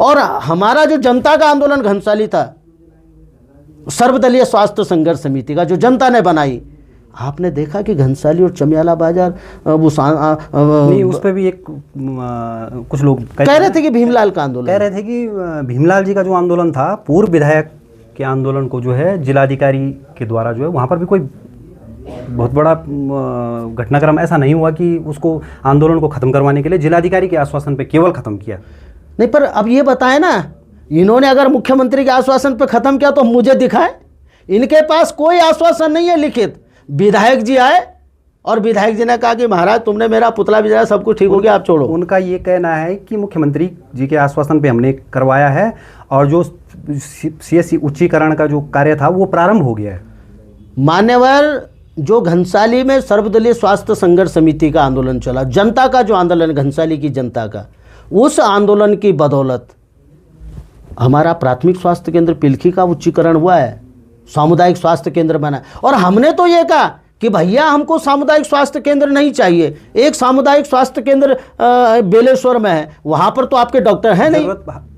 और हमारा जो जनता का आंदोलन घनसाली था, सर्वदलीय स्वास्थ्य संघर्ष समिति का जो जनता ने बनाई, आपने देखा कि घनसाली और चमियाला बाजार नहीं, उस पर भी एक कुछ लोग कह रहे थे कि भीमलाल का आंदोलन, कह रहे थे कि भीमलाल जी का जो आंदोलन था, पूर्व विधायक के आंदोलन को जो है जिलाधिकारी के द्वारा जो है, वहाँ पर भी कोई बहुत बड़ा घटनाक्रम ऐसा नहीं हुआ कि उसको आंदोलन को ख़त्म करवाने के लिए जिलाधिकारी के आश्वासन पे केवल ख़त्म किया। नहीं, पर अब ये बताएं ना, इन्होंने अगर मुख्यमंत्री के आश्वासन पे ख़त्म किया तो मुझे दिखाए। इनके पास कोई आश्वासन नहीं है लिखित। विधायक जी आए और विधायक जी ने कहा कि महाराज तुमने मेरा पुतला भिजवाया, सब कुछ ठीक हो गया, आप छोड़ो। उनका ये कहना है कि मुख्यमंत्री जी के आश्वासन पे हमने करवाया है, और जो CSC उच्चीकरण का जो कार्य था वो प्रारंभ हो गया है। मान्यवर, जो घनसाली में सर्वदलीय स्वास्थ्य संघर्ष समिति का आंदोलन चला, जनता का जो आंदोलन, घनसाली की जनता का, उस आंदोलन की बदौलत हमारा प्राथमिक स्वास्थ्य केंद्र पिलखी का उच्चीकरण हुआ है, सामुदायिक स्वास्थ्य केंद्र बना। और हमने तो ये कहा कि भैया हमको सामुदायिक स्वास्थ्य केंद्र नहीं चाहिए, एक सामुदायिक स्वास्थ्य केंद्र बेलेश्वर में है, वहाँ पर तो आपके डॉक्टर हैं नहीं,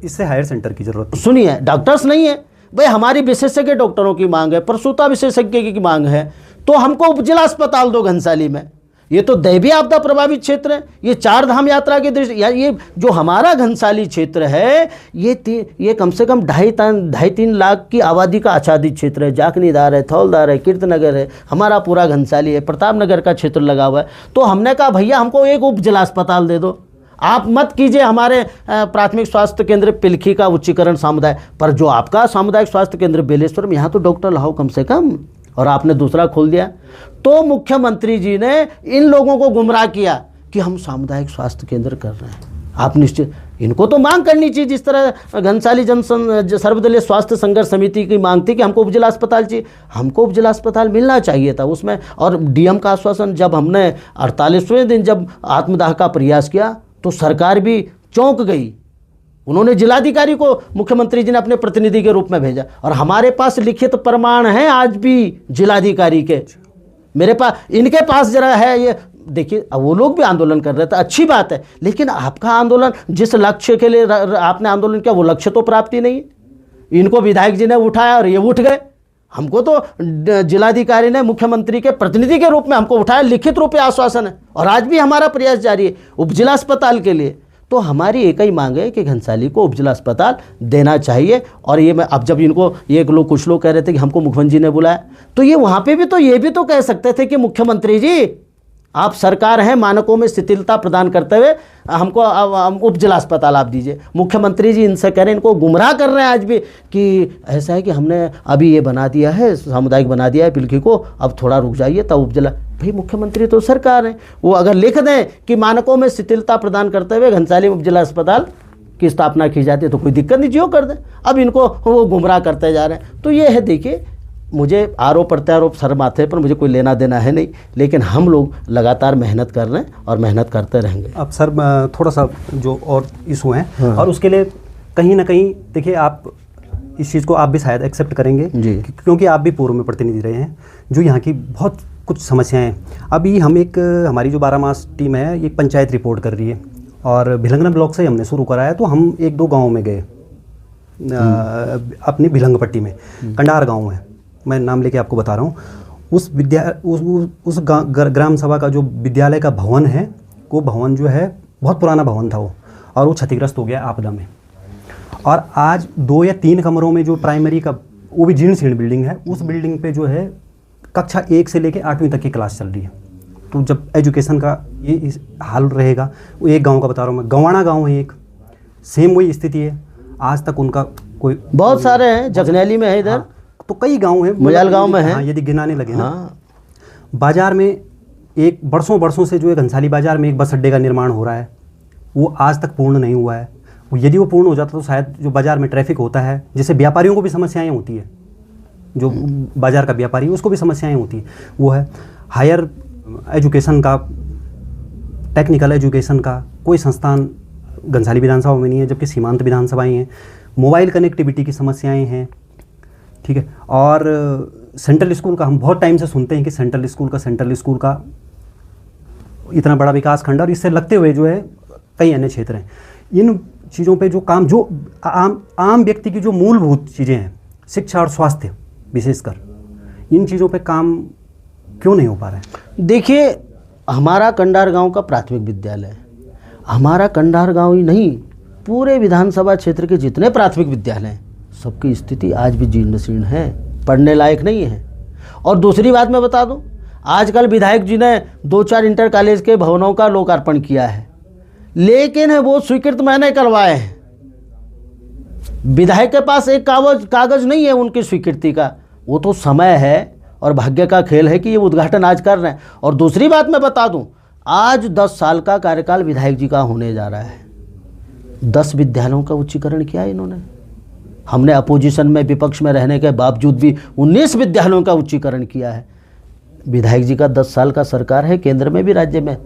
इससे हायर सेंटर की जरूरत। सुनिए, डॉक्टर्स नहीं है भाई, हमारी विशेषज्ञ डॉक्टरों की मांग है, प्रसूता विशेषज्ञ की मांग है। तो हमको उपजिला अस्पताल दो घनसाली में। ये तो दैवीय आपदा प्रभावित क्षेत्र है, ये 4 धाम यात्रा की दृष्टि, या ये जो हमारा घनसाली क्षेत्र है ये कम से कम 2.5-3 लाख की आबादी का आच्छादित क्षेत्र है। जाखनीदार है, थौलदार है, कीर्तनगर है, हमारा पूरा घनसाली है, प्रतापनगर का क्षेत्र लगा हुआ है। तो हमने कहा भैया हमको एक उपजिला अस्पताल दे दो, आप मत कीजिए हमारे प्राथमिक स्वास्थ्य केंद्र पिलखी का उच्चीकरण सामुदाय, पर जो आपका सामुदायिक स्वास्थ्य केंद्र बेलेश्वर में, यहाँ तो डॉक्टर लाओ कम से कम, और आपने दूसरा खोल दिया। तो मुख्यमंत्री जी ने इन लोगों को गुमराह किया कि हम सामुदायिक स्वास्थ्य केंद्र कर रहे हैं। आप निश्चित, इनको तो मांग करनी चाहिए, जिस तरह घनसाली सर्वदलीय स्वास्थ्य संघर्ष समिति की मांग थी कि हमको उपजिला अस्पताल चाहिए, हमको उपजिला अस्पताल मिलना चाहिए था उसमें। और डीएम का आश्वासन, जब हमने 48वें दिन जब आत्मदाह का प्रयास किया तो सरकार भी चौंक गई। उन्होंने जिलाधिकारी को मुख्यमंत्री जी ने अपने प्रतिनिधि के रूप में भेजा, और हमारे पास लिखित प्रमाण है आज भी जिलाधिकारी के, मेरे पास, इनके पास जरा है ये देखिए। वो लोग भी आंदोलन कर रहे थे, अच्छी बात है, लेकिन आपका आंदोलन जिस लक्ष्य के लिए आपने आंदोलन किया वो लक्ष्य तो प्राप्ति नहीं है। इनको विधायक जी ने उठाया और ये उठ गए, हमको तो जिलाधिकारी ने मुख्यमंत्री के प्रतिनिधि के रूप में हमको उठाया, लिखित रूप में आश्वासन है, और आज भी हमारा प्रयास जारी है उपजिला अस्पताल के लिए। तो हमारी एक ही मांग है कि घनसाली को उपजिला अस्पताल देना चाहिए। और ये मैं अब जब इनको कुछ लोग कह रहे थे कि हमको मुख्यमंत्री जी ने बुलाया, तो ये वहाँ पे भी तो ये भी तो कह सकते थे कि मुख्यमंत्री जी आप सरकार हैं, मानकों में शिथिलता प्रदान करते हुए हमको उपजिला अस्पताल आप दीजिए। मुख्यमंत्री जी इनसे कह रहे हैं, इनको गुमराह कर रहे हैं आज भी कि ऐसा है कि हमने अभी ये बना दिया है, सामुदायिक बना दिया है पिलखी को, अब थोड़ा रुक जाइए तब उपजिला। भाई मुख्यमंत्री तो सरकार है, वो अगर लिख दें कि मानकों में शिथिलता प्रदान करते हुए घनसाली उपजिला अस्पताल की स्थापना की जाती है तो कोई दिक्कत नहीं, जो कर दें। अब इनको वो गुमराह करते जा रहे हैं। तो ये है, देखिए मुझे आरोप प्रत्यारोप सर माथे पर मुझे कोई लेना देना है नहीं, लेकिन हम लोग लगातार मेहनत कर रहे हैं और मेहनत करते रहेंगे। अब सर थोड़ा सा जो और इशू हैं, हाँ। और उसके लिए कहीं ना कहीं देखिए, आप इस चीज़ को आप भी शायद एक्सेप्ट करेंगे जी, क्योंकि आप भी पूर्व में प्रतिनिधि रहे हैं, जो यहाँ की बहुत कुछ समस्याएं हैं। अभी हम हमारी जो 12 मास टीम है ये पंचायत रिपोर्ट कर रही है, और भिलंगना ब्लॉक से हमने शुरू कराया। तो हम 1-2 गाँव में गए, अपनी भिलंगपट्टी में कंडार गाँव है, मैं नाम लेके आपको बता रहा हूँ। उस ग्राम सभा का जो विद्यालय का भवन है, वो भवन जो है बहुत पुराना भवन था वो, और वो क्षतिग्रस्त हो गया आपदा में। और आज 2 या 3 कमरों में जो प्राइमरी का, वो भी जीर्ण शीर्ण बिल्डिंग है, उस बिल्डिंग पे जो है कक्षा 1 से लेकर 8वीं तक की क्लास चल रही है। तो जब एजुकेशन का ये हाल रहेगा, वो एक गाँव का बता रहा हूँ मैं, गंवाणा गाँव है एक, सेम वही स्थिति है। आज तक उनका कोई, बहुत सारे हैं, जखनैली में है इधर, हाँ, तो कई गांव हैं, मुजाल गांव में है, हाँ, यदि गिनाने लगे ना। बाजार में एक बरसों से जो है घनसाली बाजार में एक बस अड्डे का निर्माण हो रहा है, वो आज तक पूर्ण नहीं हुआ है। यदि वो पूर्ण हो जाता तो शायद जो बाजार में ट्रैफिक होता है, जैसे व्यापारियों को भी समस्याएं होती है, जो बाजार का व्यापारी उसको भी समस्याएं होती है, वो है। हायर एजुकेशन का, टेक्निकल एजुकेशन का कोई संस्थान घनसाली विधानसभा में नहीं है, जबकि सीमांत विधानसभाएं हैं। मोबाइल कनेक्टिविटी की समस्याएं हैं, ठीक है। और सेंट्रल स्कूल का हम बहुत टाइम से सुनते हैं कि सेंट्रल स्कूल का इतना बड़ा विकास खंड, और इससे लगते हुए जो है कई अन्य क्षेत्र हैं। इन चीज़ों पे जो काम, जो आम व्यक्ति की जो मूलभूत चीज़ें हैं, शिक्षा और स्वास्थ्य विशेषकर, इन चीज़ों पे काम क्यों नहीं हो पा रहा है? देखिए, हमारा कंडार गांव का प्राथमिक विद्यालय है, हमारा कंडार गांव ही नहीं, पूरे विधानसभा क्षेत्र के जितने प्राथमिक विद्यालय हैं सबकी स्थिति आज भी जीर्ण शीर्ण है, पढ़ने लायक नहीं है। और दूसरी बात मैं बता दूं, आजकल विधायक जी ने 2-4 इंटर कॉलेज के भवनों का लोकार्पण किया है, लेकिन वो स्वीकृत मैंने करवाए हैं। विधायक के पास एक कागज नहीं है उनकी स्वीकृति का। वो तो समय है और भाग्य का खेल है कि ये उद्घाटन आज कर रहे हैं। और दूसरी बात मैं बता दूं, आज 10 साल का कार्यकाल विधायक जी का होने जा रहा है, 10 विद्यालयों का उच्चीकरण किया है इन्होंने। हमने अपोजिशन में, विपक्ष में रहने के बावजूद भी 19 विद्यालयों का उच्चीकरण किया है। विधायक जी का 10 साल का सरकार है, केंद्र में भी राज्य में।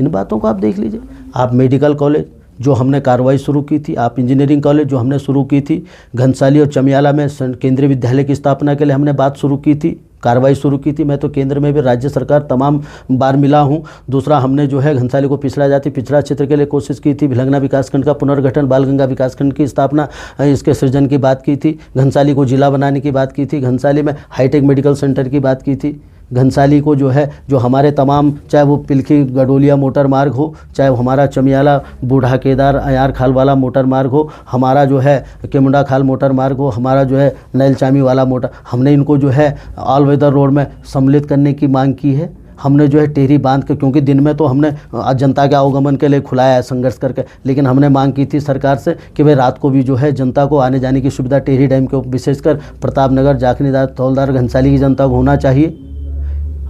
इन बातों को आप देख लीजिए। आप मेडिकल कॉलेज जो हमने कार्रवाई शुरू की थी, आप इंजीनियरिंग कॉलेज जो हमने शुरू की थी, घनसाली और चमियाला में केंद्रीय विद्यालय की स्थापना के लिए हमने बात शुरू की थी, कार्रवाई शुरू की थी। मैं तो केंद्र में भी राज्य सरकार तमाम बार मिला हूं। दूसरा, हमने जो है घनसाली को पिछड़ा जाति पिछड़ा क्षेत्र के लिए कोशिश की थी, भिलंगना विकासखंड का पुनर्गठन, बालगंगा विकासखंड की स्थापना, इसके सृजन की बात की थी, घनसाली को जिला बनाने की बात की थी, घनसाली में हाईटेक मेडिकल सेंटर की बात की थी। घनसाली को जो है, जो हमारे तमाम, चाहे वो पिलखी गडोलिया मोटर मार्ग हो, चाहे वो हमारा चमियाला बूढ़ा केदार अयार खाल वाला मोटर मार्ग हो, हमारा जो है केमुंडा खाल मोटर मार्ग हो, हमारा जो है नैलचामी वाला मोटर, हमने इनको जो है ऑल वेदर रोड में सम्मिलित करने की मांग की है। हमने जो है टेहरी बांध के, क्योंकि दिन में तो हमने जनता के आवागमन के लिए खुलाया है संघर्ष करके, लेकिन हमने मांग की थी सरकार से कि भाई रात को भी जो है जनता को आने जाने की सुविधा टेहरी डैम के विशेषकर प्रतापनगर, जाखनीदार, तौलदार, घनसाली की जनता को होना चाहिए।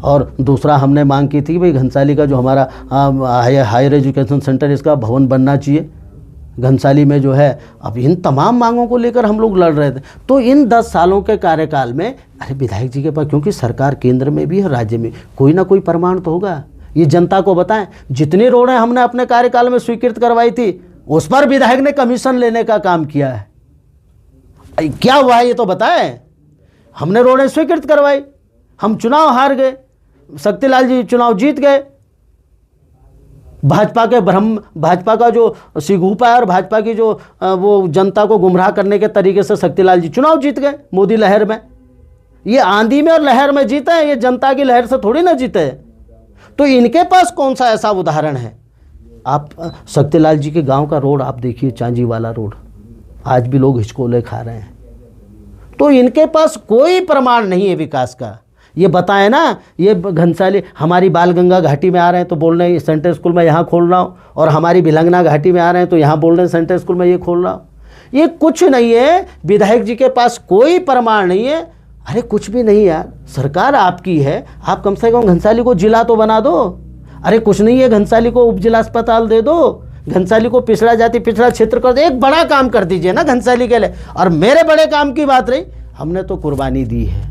और दूसरा हमने मांग की थी कि भाई घनसाली का जो हमारा हायर एजुकेशन सेंटर, इसका भवन बनना चाहिए घनसाली में जो है। अब इन तमाम मांगों को लेकर हम लोग लड़ रहे थे। तो इन 10 सालों के कार्यकाल में, अरे विधायक जी के पास, क्योंकि सरकार केंद्र में भी है, राज्य में कोई ना कोई प्रमाण तो होगा, ये जनता को बताएं। जितनी रोडें हमने अपने कार्यकाल में स्वीकृत करवाई थी, उस पर विधायक ने कमीशन लेने का काम किया है। क्या हुआ है ये तो बताएं। हमने रोडें स्वीकृत करवाई, हम चुनाव हार गए, शक्तिलाल जी चुनाव जीत गए, भाजपा का जो सिगूपा है और भाजपा की जो वो जनता को गुमराह करने के तरीके से शक्तिलाल जी चुनाव जीत गए मोदी लहर में। ये आंधी में और लहर में जीते हैं, ये जनता की लहर से थोड़ी ना जीते हैं। तो इनके पास कौन सा ऐसा उदाहरण है? आप शक्तिलाल जी के गांव का रोड आप देखिए, चांजी वाला रोड, आज भी लोग हिचकोले खा रहे हैं। तो इनके पास कोई प्रमाण नहीं है विकास का। ये बताएं ना, ये घनसाली हमारी बाल गंगा घाटी में आ रहे हैं तो बोल रहे हैं सेंटर स्कूल में यहाँ खोल रहा हूँ, और हमारी भिलंगना घाटी में आ रहे हैं तो यहाँ बोल रहे हैं सेंटर स्कूल में ये खोल रहा हूँ। ये कुछ नहीं है, विधायक जी के पास कोई प्रमाण नहीं है। अरे कुछ भी नहीं यार, सरकार आपकी है, आप कम से कम घनसाली को जिला तो बना दो। अरे कुछ नहीं है, घनसाली को उप जिला अस्पताल दे दो, घनसाली को पिछड़ा जाति पिछड़ा क्षेत्र कर दो, एक बड़ा काम कर दीजिए ना घनसाली के लिए। और मेरे बड़े काम की बात रही, हमने तो कुर्बानी दी है।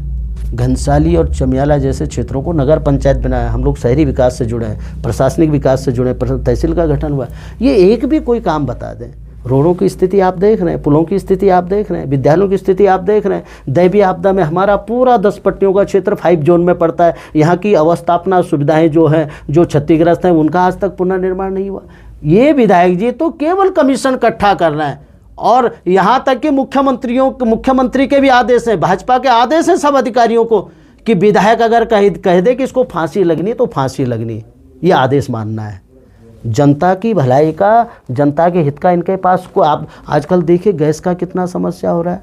घनसाली और चमियाला जैसे क्षेत्रों को नगर पंचायत बनाया, हम लोग शहरी विकास से जुड़े हैं, प्रशासनिक विकास से जुड़े हैं, तहसील का गठन हुआ। ये एक भी कोई काम बता दें। रोडों की स्थिति आप देख रहे हैं, पुलों की स्थिति आप देख रहे हैं, विद्यालयों की स्थिति आप देख रहे हैं। दैवीय आपदा में हमारा पूरा 10 पट्टियों का क्षेत्र 5 जोन में पड़ता है। यहाँ की अवस्थापना सुविधाएं जो हैं, जो क्षतिग्रस्त हैं, उनका आज तक पुनर्निर्माण नहीं हुआ। ये विधायक जी तो केवल कमीशन इकट्ठा कर रहे हैं। और यहाँ तक कि मुख्यमंत्री के भी आदेश हैं, भाजपा के आदेश हैं सब अधिकारियों को कि विधायक अगर कह दे कि इसको फांसी लगनी तो फांसी लगनी, ये आदेश मानना है। जनता की भलाई का, जनता के हित का इनके पास को। आप आजकल देखिए गैस का कितना समस्या हो रहा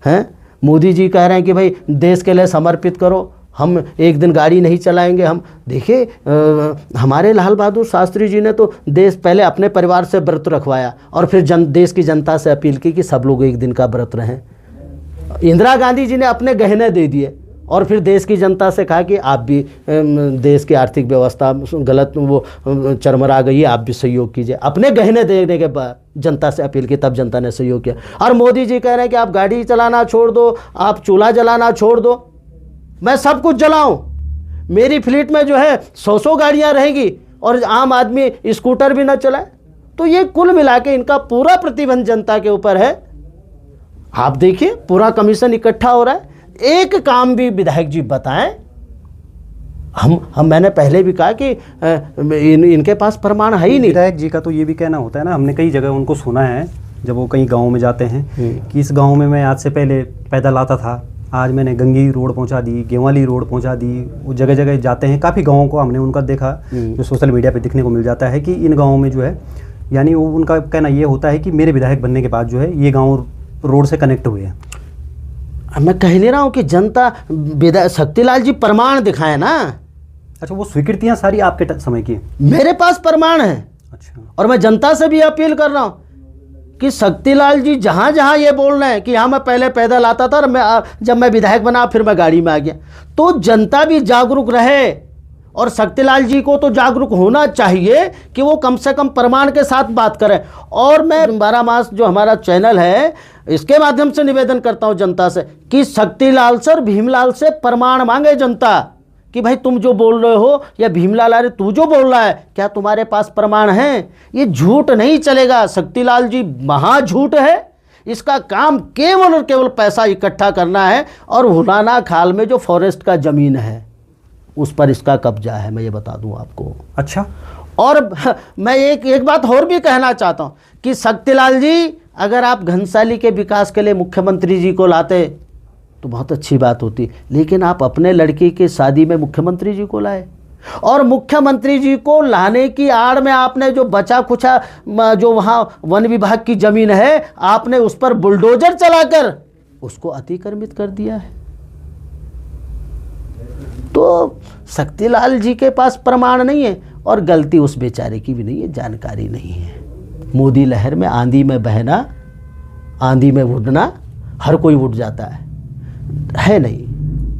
है। मोदी जी कह रहे हैं कि भाई देश के लिए समर्पित करो, हम एक दिन गाड़ी नहीं चलाएंगे। हम देखिए हमारे लाल बहादुर शास्त्री जी ने तो देश पहले अपने परिवार से व्रत रखवाया और फिर देश की जनता से अपील की कि सब लोग एक दिन का व्रत रहें। इंदिरा गांधी जी ने अपने गहने दे दिए और फिर देश की जनता से कहा कि आप भी, देश की आर्थिक व्यवस्था गलत वो चरमरा गई है, आप भी सहयोग कीजिए। अपने गहने देने के बाद जनता से अपील की, तब जनता ने सहयोग किया। और मोदी जी कह रहे हैं कि आप गाड़ी चलाना छोड़ दो, आप चूल्हा जलाना छोड़ दो, मैं सब कुछ जलाऊं। मेरी फ्लीट में जो है 100 गाड़ियां रहेगी और आम आदमी स्कूटर भी ना चलाए। तो ये कुल मिला के इनका पूरा प्रतिबंध जनता के ऊपर है। आप देखिए पूरा कमीशन इकट्ठा हो रहा है। एक काम भी विधायक जी बताएं। हम मैंने पहले भी कहा कि इनके पास प्रमाण है ही नहीं। विधायक जी का तो ये भी कहना होता है ना, हमने कई जगह उनको सुना है जब वो कई गाँव में जाते हैं कि इस गाँव में मैं आज से पहले पैदल आता था, आज मैंने गंगी रोड पहुंचा दी, गेवाली रोड पहुंचा दी। वो जगह जगह जाते हैं, काफ़ी गाँवों को हमने उनका देखा जो सोशल मीडिया पे दिखने को मिल जाता है कि इन गाँवों में जो है, यानी वो उनका कहना ये होता है कि मेरे विधायक बनने के बाद जो है ये गाँव रोड से कनेक्ट हुए हैं। मैं कह ले रहा हूँ कि जनता, शक्तिलाल जी प्रमाण दिखाए ना। अच्छा, वो स्वीकृतियाँ सारी आपके समय की? मेरे पास प्रमाण है। अच्छा। और मैं जनता से भी अपील कर रहा हूँ कि शक्तिलाल जी जहाँ जहाँ ये बोल रहे हैं कि यहाँ मैं पहले पैदल आता था और जब मैं विधायक बना फिर मैं गाड़ी में आ गया, तो जनता भी जागरूक रहे। और शक्तिलाल जी को तो जागरूक होना चाहिए कि वो कम से कम प्रमाण के साथ बात करें। और मैं 12 मास जो हमारा चैनल है, इसके माध्यम से निवेदन करता हूँ जनता से कि शक्तिलाल सर भीमलाल से प्रमाण मांगे जनता कि भाई तुम जो बोल रहे हो, या भीमलाल अरे तू जो बोल रहा है, क्या तुम्हारे पास प्रमाण है? ये झूठ नहीं चलेगा। शक्तिलाल जी महा झूठ है। इसका काम केवल और केवल पैसा इकट्ठा करना है। और हुलाना खाल में जो फॉरेस्ट का ज़मीन है उस पर इसका कब्जा है, मैं ये बता दूं आपको। अच्छा। और मैं एक बात और भी कहना चाहता हूँ कि शक्तिलाल जी, अगर आप घनसाली के विकास के लिए मुख्यमंत्री जी को लाते तो बहुत अच्छी बात होती, लेकिन आप अपने लड़के की शादी में मुख्यमंत्री जी को लाए, और मुख्यमंत्री जी को लाने की आड़ में आपने जो बचा कुचा जो वहाँ वन विभाग की ज़मीन है, आपने उस पर बुलडोजर चलाकर उसको अतिक्रमित कर दिया है। तो शक्तिलाल जी के पास प्रमाण नहीं है, और गलती उस बेचारे की भी नहीं है, जानकारी नहीं है। मोदी लहर में आंधी में बहना, आंधी में उड़ना, हर कोई उड़ जाता है नहीं,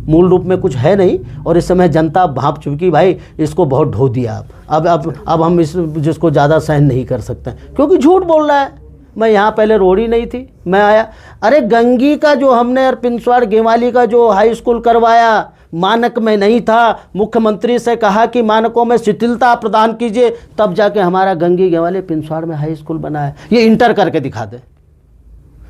मूल रूप में कुछ है नहीं। और इस समय जनता भाप चुकी, भाई इसको बहुत ढो दिया आप, अब हम इस जिसको ज़्यादा सहन नहीं कर सकते, क्योंकि झूठ बोल रहा है। मैं यहाँ पहले रोड़ी नहीं थी, मैं आया, अरे गंगी का जो हमने और पिंसवाड़ गेवाली का जो हाई स्कूल करवाया, मानक में नहीं था, मुख्यमंत्री से कहा कि मानकों में शिथिलता प्रदान कीजिए, तब जाके हमारा गंगी गेवाली पिंसवाड़ में हाई स्कूल बना है। ये इंटर करके दिखा दे,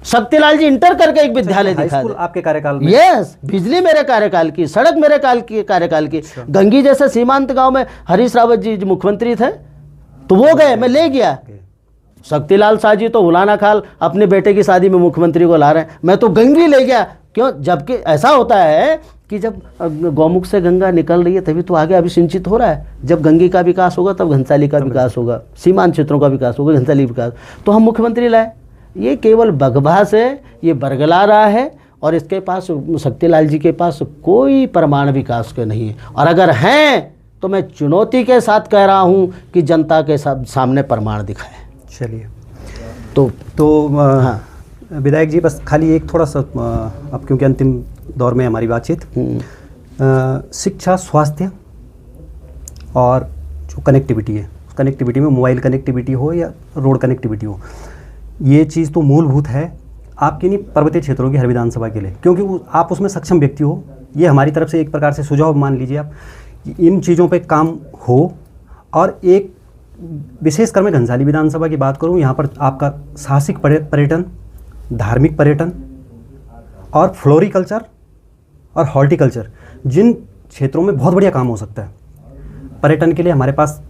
शक्तिलाल जी इंटर करके एक विद्यालय दिखा दे। आपके कार्यकाल में? यस, बिजली मेरे कार्यकाल की, सड़क मेरे कार्यकाल की। गंगी जैसे सीमांत गांव में हरीश रावत जी मुख्यमंत्री थे, तो वो गए, मैं ले गया। शक्तिलाल शाह जी तो उलाना खाल अपने बेटे की शादी में मुख्यमंत्री को ला रहे हैं, मैं तो गंगी ले गया। क्यों? जबकि ऐसा होता है कि जब गौमुख से गंगा निकल रही है तभी तो आगे अभिसिंचित हो रहा है। जब गंगी का विकास होगा तब घनसाली का विकास होगा, सीमांत क्षेत्रों का विकास होगा, घनसाली विकास। तो हम मुख्यमंत्री लाए, ये केवल बकवास है, ये बरगला रहा है, और इसके पास, शक्तिलाल जी के पास कोई प्रमाण विकास के नहीं है। और अगर हैं तो मैं चुनौती के साथ कह रहा हूँ कि जनता के सामने प्रमाण दिखाएं। चलिए, तो हाँ विधायक जी, बस खाली एक थोड़ा सा, अब क्योंकि अंतिम दौर में हमारी बातचीत, शिक्षा, स्वास्थ्य और जो कनेक्टिविटी है, कनेक्टिविटी में मोबाइल कनेक्टिविटी हो या रोड कनेक्टिविटी हो, ये चीज़ तो मूलभूत है आपकी नहीं पर्वतीय क्षेत्रों की हर विधानसभा के लिए, क्योंकि आप उसमें सक्षम व्यक्ति हो। ये हमारी तरफ से एक प्रकार से सुझाव मान लीजिए आप, इन चीज़ों पे काम हो। और एक विशेषकर मैं घनसाली विधानसभा की बात करूँ, यहाँ पर आपका साहसिक पर्यटन, धार्मिक पर्यटन और फ्लोरिकल्चर और हॉर्टिकल्चर, जिन क्षेत्रों में बहुत बढ़िया काम हो सकता है। पर्यटन के लिए हमारे पास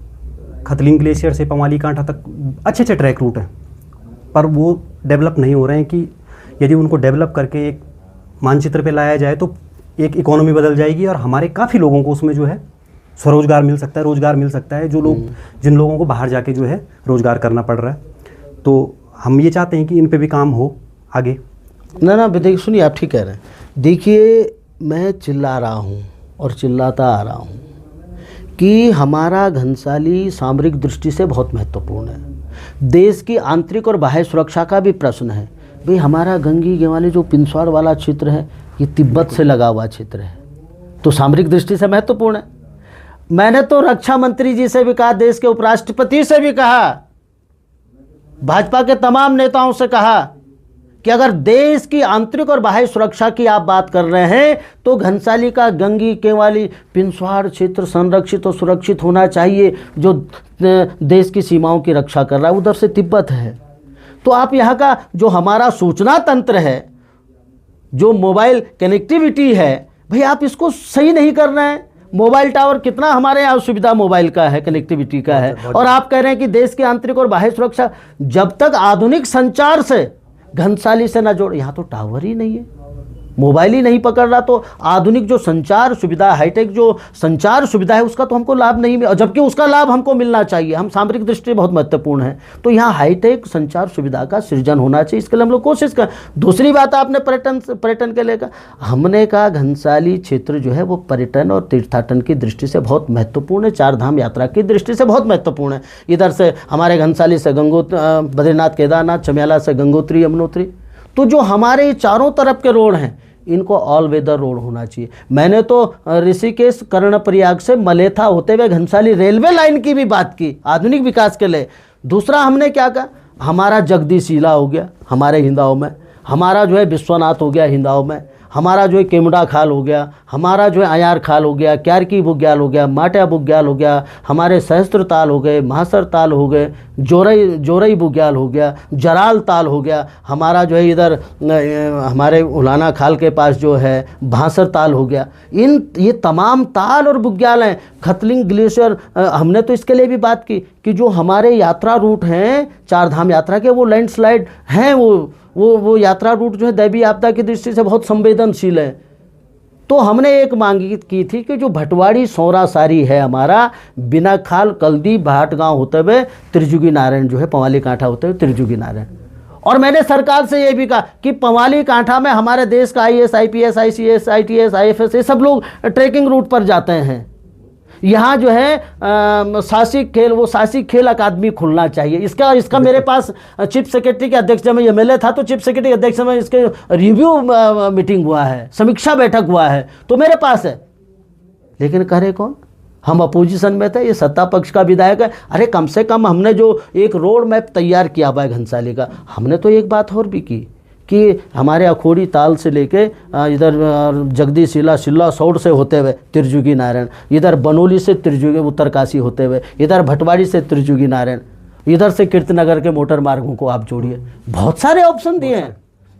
खतलिंग ग्लेशियर से पवाली कांठा तक अच्छे ट्रैक रूट हैं, पर वो डेवलप नहीं हो रहे हैं कि यदि उनको डेवलप करके एक मानचित्र पे लाया जाए तो एक इकोनॉमी बदल जाएगी और हमारे काफ़ी लोगों को उसमें जो है स्वरोजगार मिल सकता है, रोज़गार मिल सकता है, जो लोग जिन लोगों को बाहर जाके जो है रोज़गार करना पड़ रहा है। तो हम ये चाहते हैं कि इन पे भी काम हो आगे। ना देखिए, सुनिए, आप ठीक कह रहे हैं। देखिए, मैं चिल्ला रहा हूँ और चिल्लाता आ रहा हूँ कि हमारा घनसाली सामरिक दृष्टि से बहुत महत्वपूर्ण है। देश की आंतरिक और बाह्य सुरक्षा का भी प्रश्न है। भाई, हमारा गंगी गेवाली जो पिंसवाड़ वाला क्षेत्र है, ये तिब्बत से लगा हुआ क्षेत्र है, तो सामरिक दृष्टि से महत्वपूर्ण है। मैंने तो रक्षा मंत्री जी से भी कहा, देश के उपराष्ट्रपति से भी कहा, भाजपा के तमाम नेताओं से कहा कि अगर देश की आंतरिक और बाह्य सुरक्षा की आप बात कर रहे हैं तो घनसाली का गंगी केवाली पिंसवाड़ क्षेत्र संरक्षित और सुरक्षित होना चाहिए, जो देश की सीमाओं की रक्षा कर रहा है। उधर से तिब्बत है, तो आप यहाँ का जो हमारा सूचना तंत्र है, जो मोबाइल कनेक्टिविटी है, भाई आप इसको सही नहीं कर रहे हैं। मोबाइल टावर कितना हमारे यहाँ सुविधा मोबाइल का है, कनेक्टिविटी का है, और आप कह रहे हैं कि देश की आंतरिक और बाह्य सुरक्षा। जब तक आधुनिक संचार से घनसाली से ना जोड़, यहाँ तो टावर ही नहीं है, मोबाइल ही नहीं पकड़ रहा, तो आधुनिक जो संचार सुविधा, हाईटेक जो संचार सुविधा है, उसका तो हमको लाभ नहीं मिला, जबकि उसका लाभ हमको मिलना चाहिए। हम सामरिक दृष्टि से बहुत महत्वपूर्ण है, तो यहाँ हाईटेक संचार सुविधा का सृजन होना चाहिए। इसके लिए हम लोग कोशिश करें। दूसरी बात, आपने पर्यटन के लेकर, हमने कहा घनसाली क्षेत्र जो है वो पर्यटन और तीर्थाटन की दृष्टि से बहुत महत्वपूर्ण है, चार धाम यात्रा की दृष्टि से बहुत महत्वपूर्ण है। इधर से हमारे घनसाली से बद्रीनाथ, केदारनाथ, चमियाला से गंगोत्री, यमुनोत्री, तो जो हमारे चारों तरफ के रोड हैं, इनको ऑल वेदर रोड होना चाहिए। मैंने तो ऋषिकेश कर्णप्रयाग से मलेथा होते हुए घनसाली रेलवे लाइन की भी बात की, आधुनिक विकास के लिए। दूसरा हमने क्या कहा, हमारा जगदीशिला हो गया हमारे हिंदाओं में, हमारा जो है विश्वनाथ हो गया हिंदाओं में, हमारा जो है केमड़ा खाल हो गया, हमारा जो है अयार खाल हो गया, क्यारकी बुग्याल हो गया, माटिया बुग्याल हो गया, हमारे सहस्त्र ताल हो गए, महासर ताल हो गए, जोरई बुग्याल हो गया, जराल ताल हो गया, हमारा जो है इधर हमारे उलाना खाल के पास जो है भांसर ताल हो गया। ये तमाम ताल और बुग्याल हैं। खतलिंग ग्लेशियर, हमने तो इसके लिए भी बात की कि जो हमारे यात्रा रूट हैं चार धाम यात्रा के, वो लैंडस्लाइड हैं, वो वो यात्रा रूट जो है दैवीय आपदा की दृष्टि से बहुत संवेदनशील है। तो हमने एक मांग की थी कि जो भटवाड़ी सौरा सारी है हमारा, बिना खाल कल्दी भाट गाँव होते हुए त्रिजुगी नारायण जो है, पंवाली कांठा होते हुए त्रिजुगी नारायण। और मैंने सरकार से ये भी कहा कि पंवाली कांठा में हमारे देश का IAS IPS ICS ITS IFS ये सब लोग ट्रैकिंग रूट पर जाते हैं। यहाँ जो है साहसिक खेल, वो साहसिक खेल अकादमी खुलना चाहिए। इसका मेरे पास चीफ सेक्रेटरी के अध्यक्ष, जब मैं MLA था तो चीफ सेक्रेटरी के अध्यक्ष में इसके रिव्यू मीटिंग हुआ है, समीक्षा बैठक हुआ है, तो मेरे पास है। लेकिन करे कौन? हम अपोजिशन में थे, ये सत्ता पक्ष का विधायक है। अरे कम से कम हमने जो एक रोड मैप तैयार किया हुआ है घनसाली का, हमने तो एक बात और भी की कि हमारे अखोड़ी ताल से लेके इधर जगदीश शिला सौड़ से होते हुए त्रिजुगी नारायण, इधर बनोली से त्रिजुगी उत्तरकाशी होते हुए, इधर भटवाड़ी से त्रिजुगी नारायण, इधर से कीर्तनगर के मोटर मार्गों को आप जोड़िए। बहुत सारे ऑप्शन दिए हैं।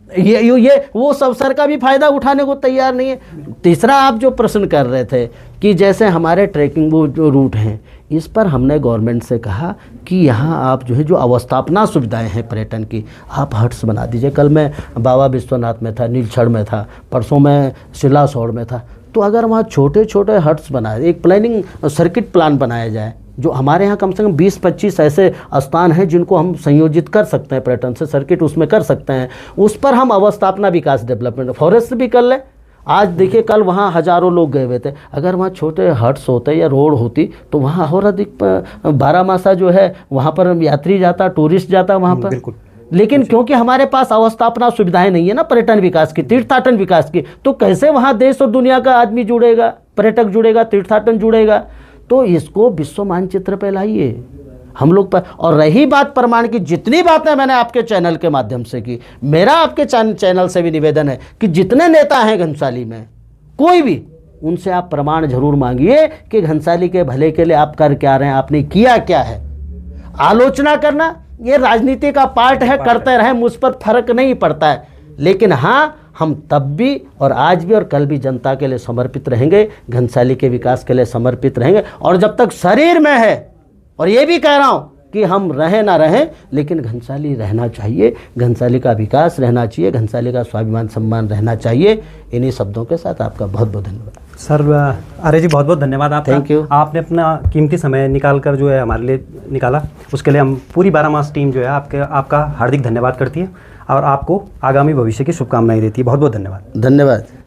ये वो सब सर का भी फायदा उठाने को तैयार नहीं है। तीसरा आप जो प्रश्न कर रहे थे कि जैसे हमारे ट्रैकिंग वो जो रूट हैं, इस पर हमने गवर्नमेंट से कहा कि यहाँ आप जो है जो अवस्थापना सुविधाएं हैं पर्यटन की, आप हट्स बना दीजिए। कल मैं बाबा विश्वनाथ में था, नीलछड़ में था, परसों मैं शिलासौड़ में था। तो अगर वहाँ छोटे छोटे हट्स बनाए, एक प्लानिंग सर्किट प्लान बनाया जाए, जो हमारे यहाँ कम से कम 20-25 ऐसे स्थान हैं जिनको हम संयोजित कर सकते हैं पर्यटन से, सर्किट उसमें कर सकते हैं, उस पर हम अवस्थापना विकास डेवलपमेंट फॉरेस्ट भी कर लें। आज देखिए कल वहाँ हज़ारों लोग गए हुए थे, अगर वहाँ छोटे हट्स होते या रोड होती तो वहाँ और अधिक 12 मासा जो है वहाँ पर यात्री जाता, टूरिस्ट जाता वहाँ पर। बिल्कुल। लेकिन क्योंकि हमारे पास अवस्थापना सुविधाएं नहीं है ना पर्यटन विकास की, तीर्थाटन विकास की, तो कैसे वहाँ देश और दुनिया का आदमी जुड़ेगा, पर्यटक जुड़ेगा, तीर्थाटन जुड़ेगा। तो इसको विश्व मानचित्र पे लाइए हम लोग पर। और रही बात प्रमाण की, जितनी बातें मैंने आपके चैनल के माध्यम से की, मेरा आपके चैनल से भी निवेदन है कि जितने नेता हैं घनसाली में, कोई भी, उनसे आप प्रमाण जरूर मांगिए कि घनसाली के भले के लिए आप कर क्या रहे हैं, आपने किया क्या है। आलोचना करना ये राजनीति का पार्ट है, करते रहें, मुझ पर फर्क नहीं पड़ता है। लेकिन हाँ, हम तब भी और आज भी और कल भी जनता के लिए समर्पित रहेंगे, घनसाली के विकास के लिए समर्पित रहेंगे। और जब तक शरीर में है, और ये भी कह रहा हूँ कि हम रहें ना रहें, लेकिन घनसाली रहना चाहिए, घनसाली का विकास रहना चाहिए, घनसाली का स्वाभिमान सम्मान रहना चाहिए। इन्हीं शब्दों के साथ आपका बहुत बहुत धन्यवाद सर। आर्य जी बहुत बहुत धन्यवाद आपका। Thank you. आपने अपना कीमती समय निकाल कर जो है हमारे लिए निकाला, उसके लिए हम पूरी 12 मास टीम जो है आपका हार्दिक धन्यवाद करती है और आपको आगामी भविष्य की शुभकामनाएं देती है। बहुत बहुत धन्यवाद। धन्यवाद।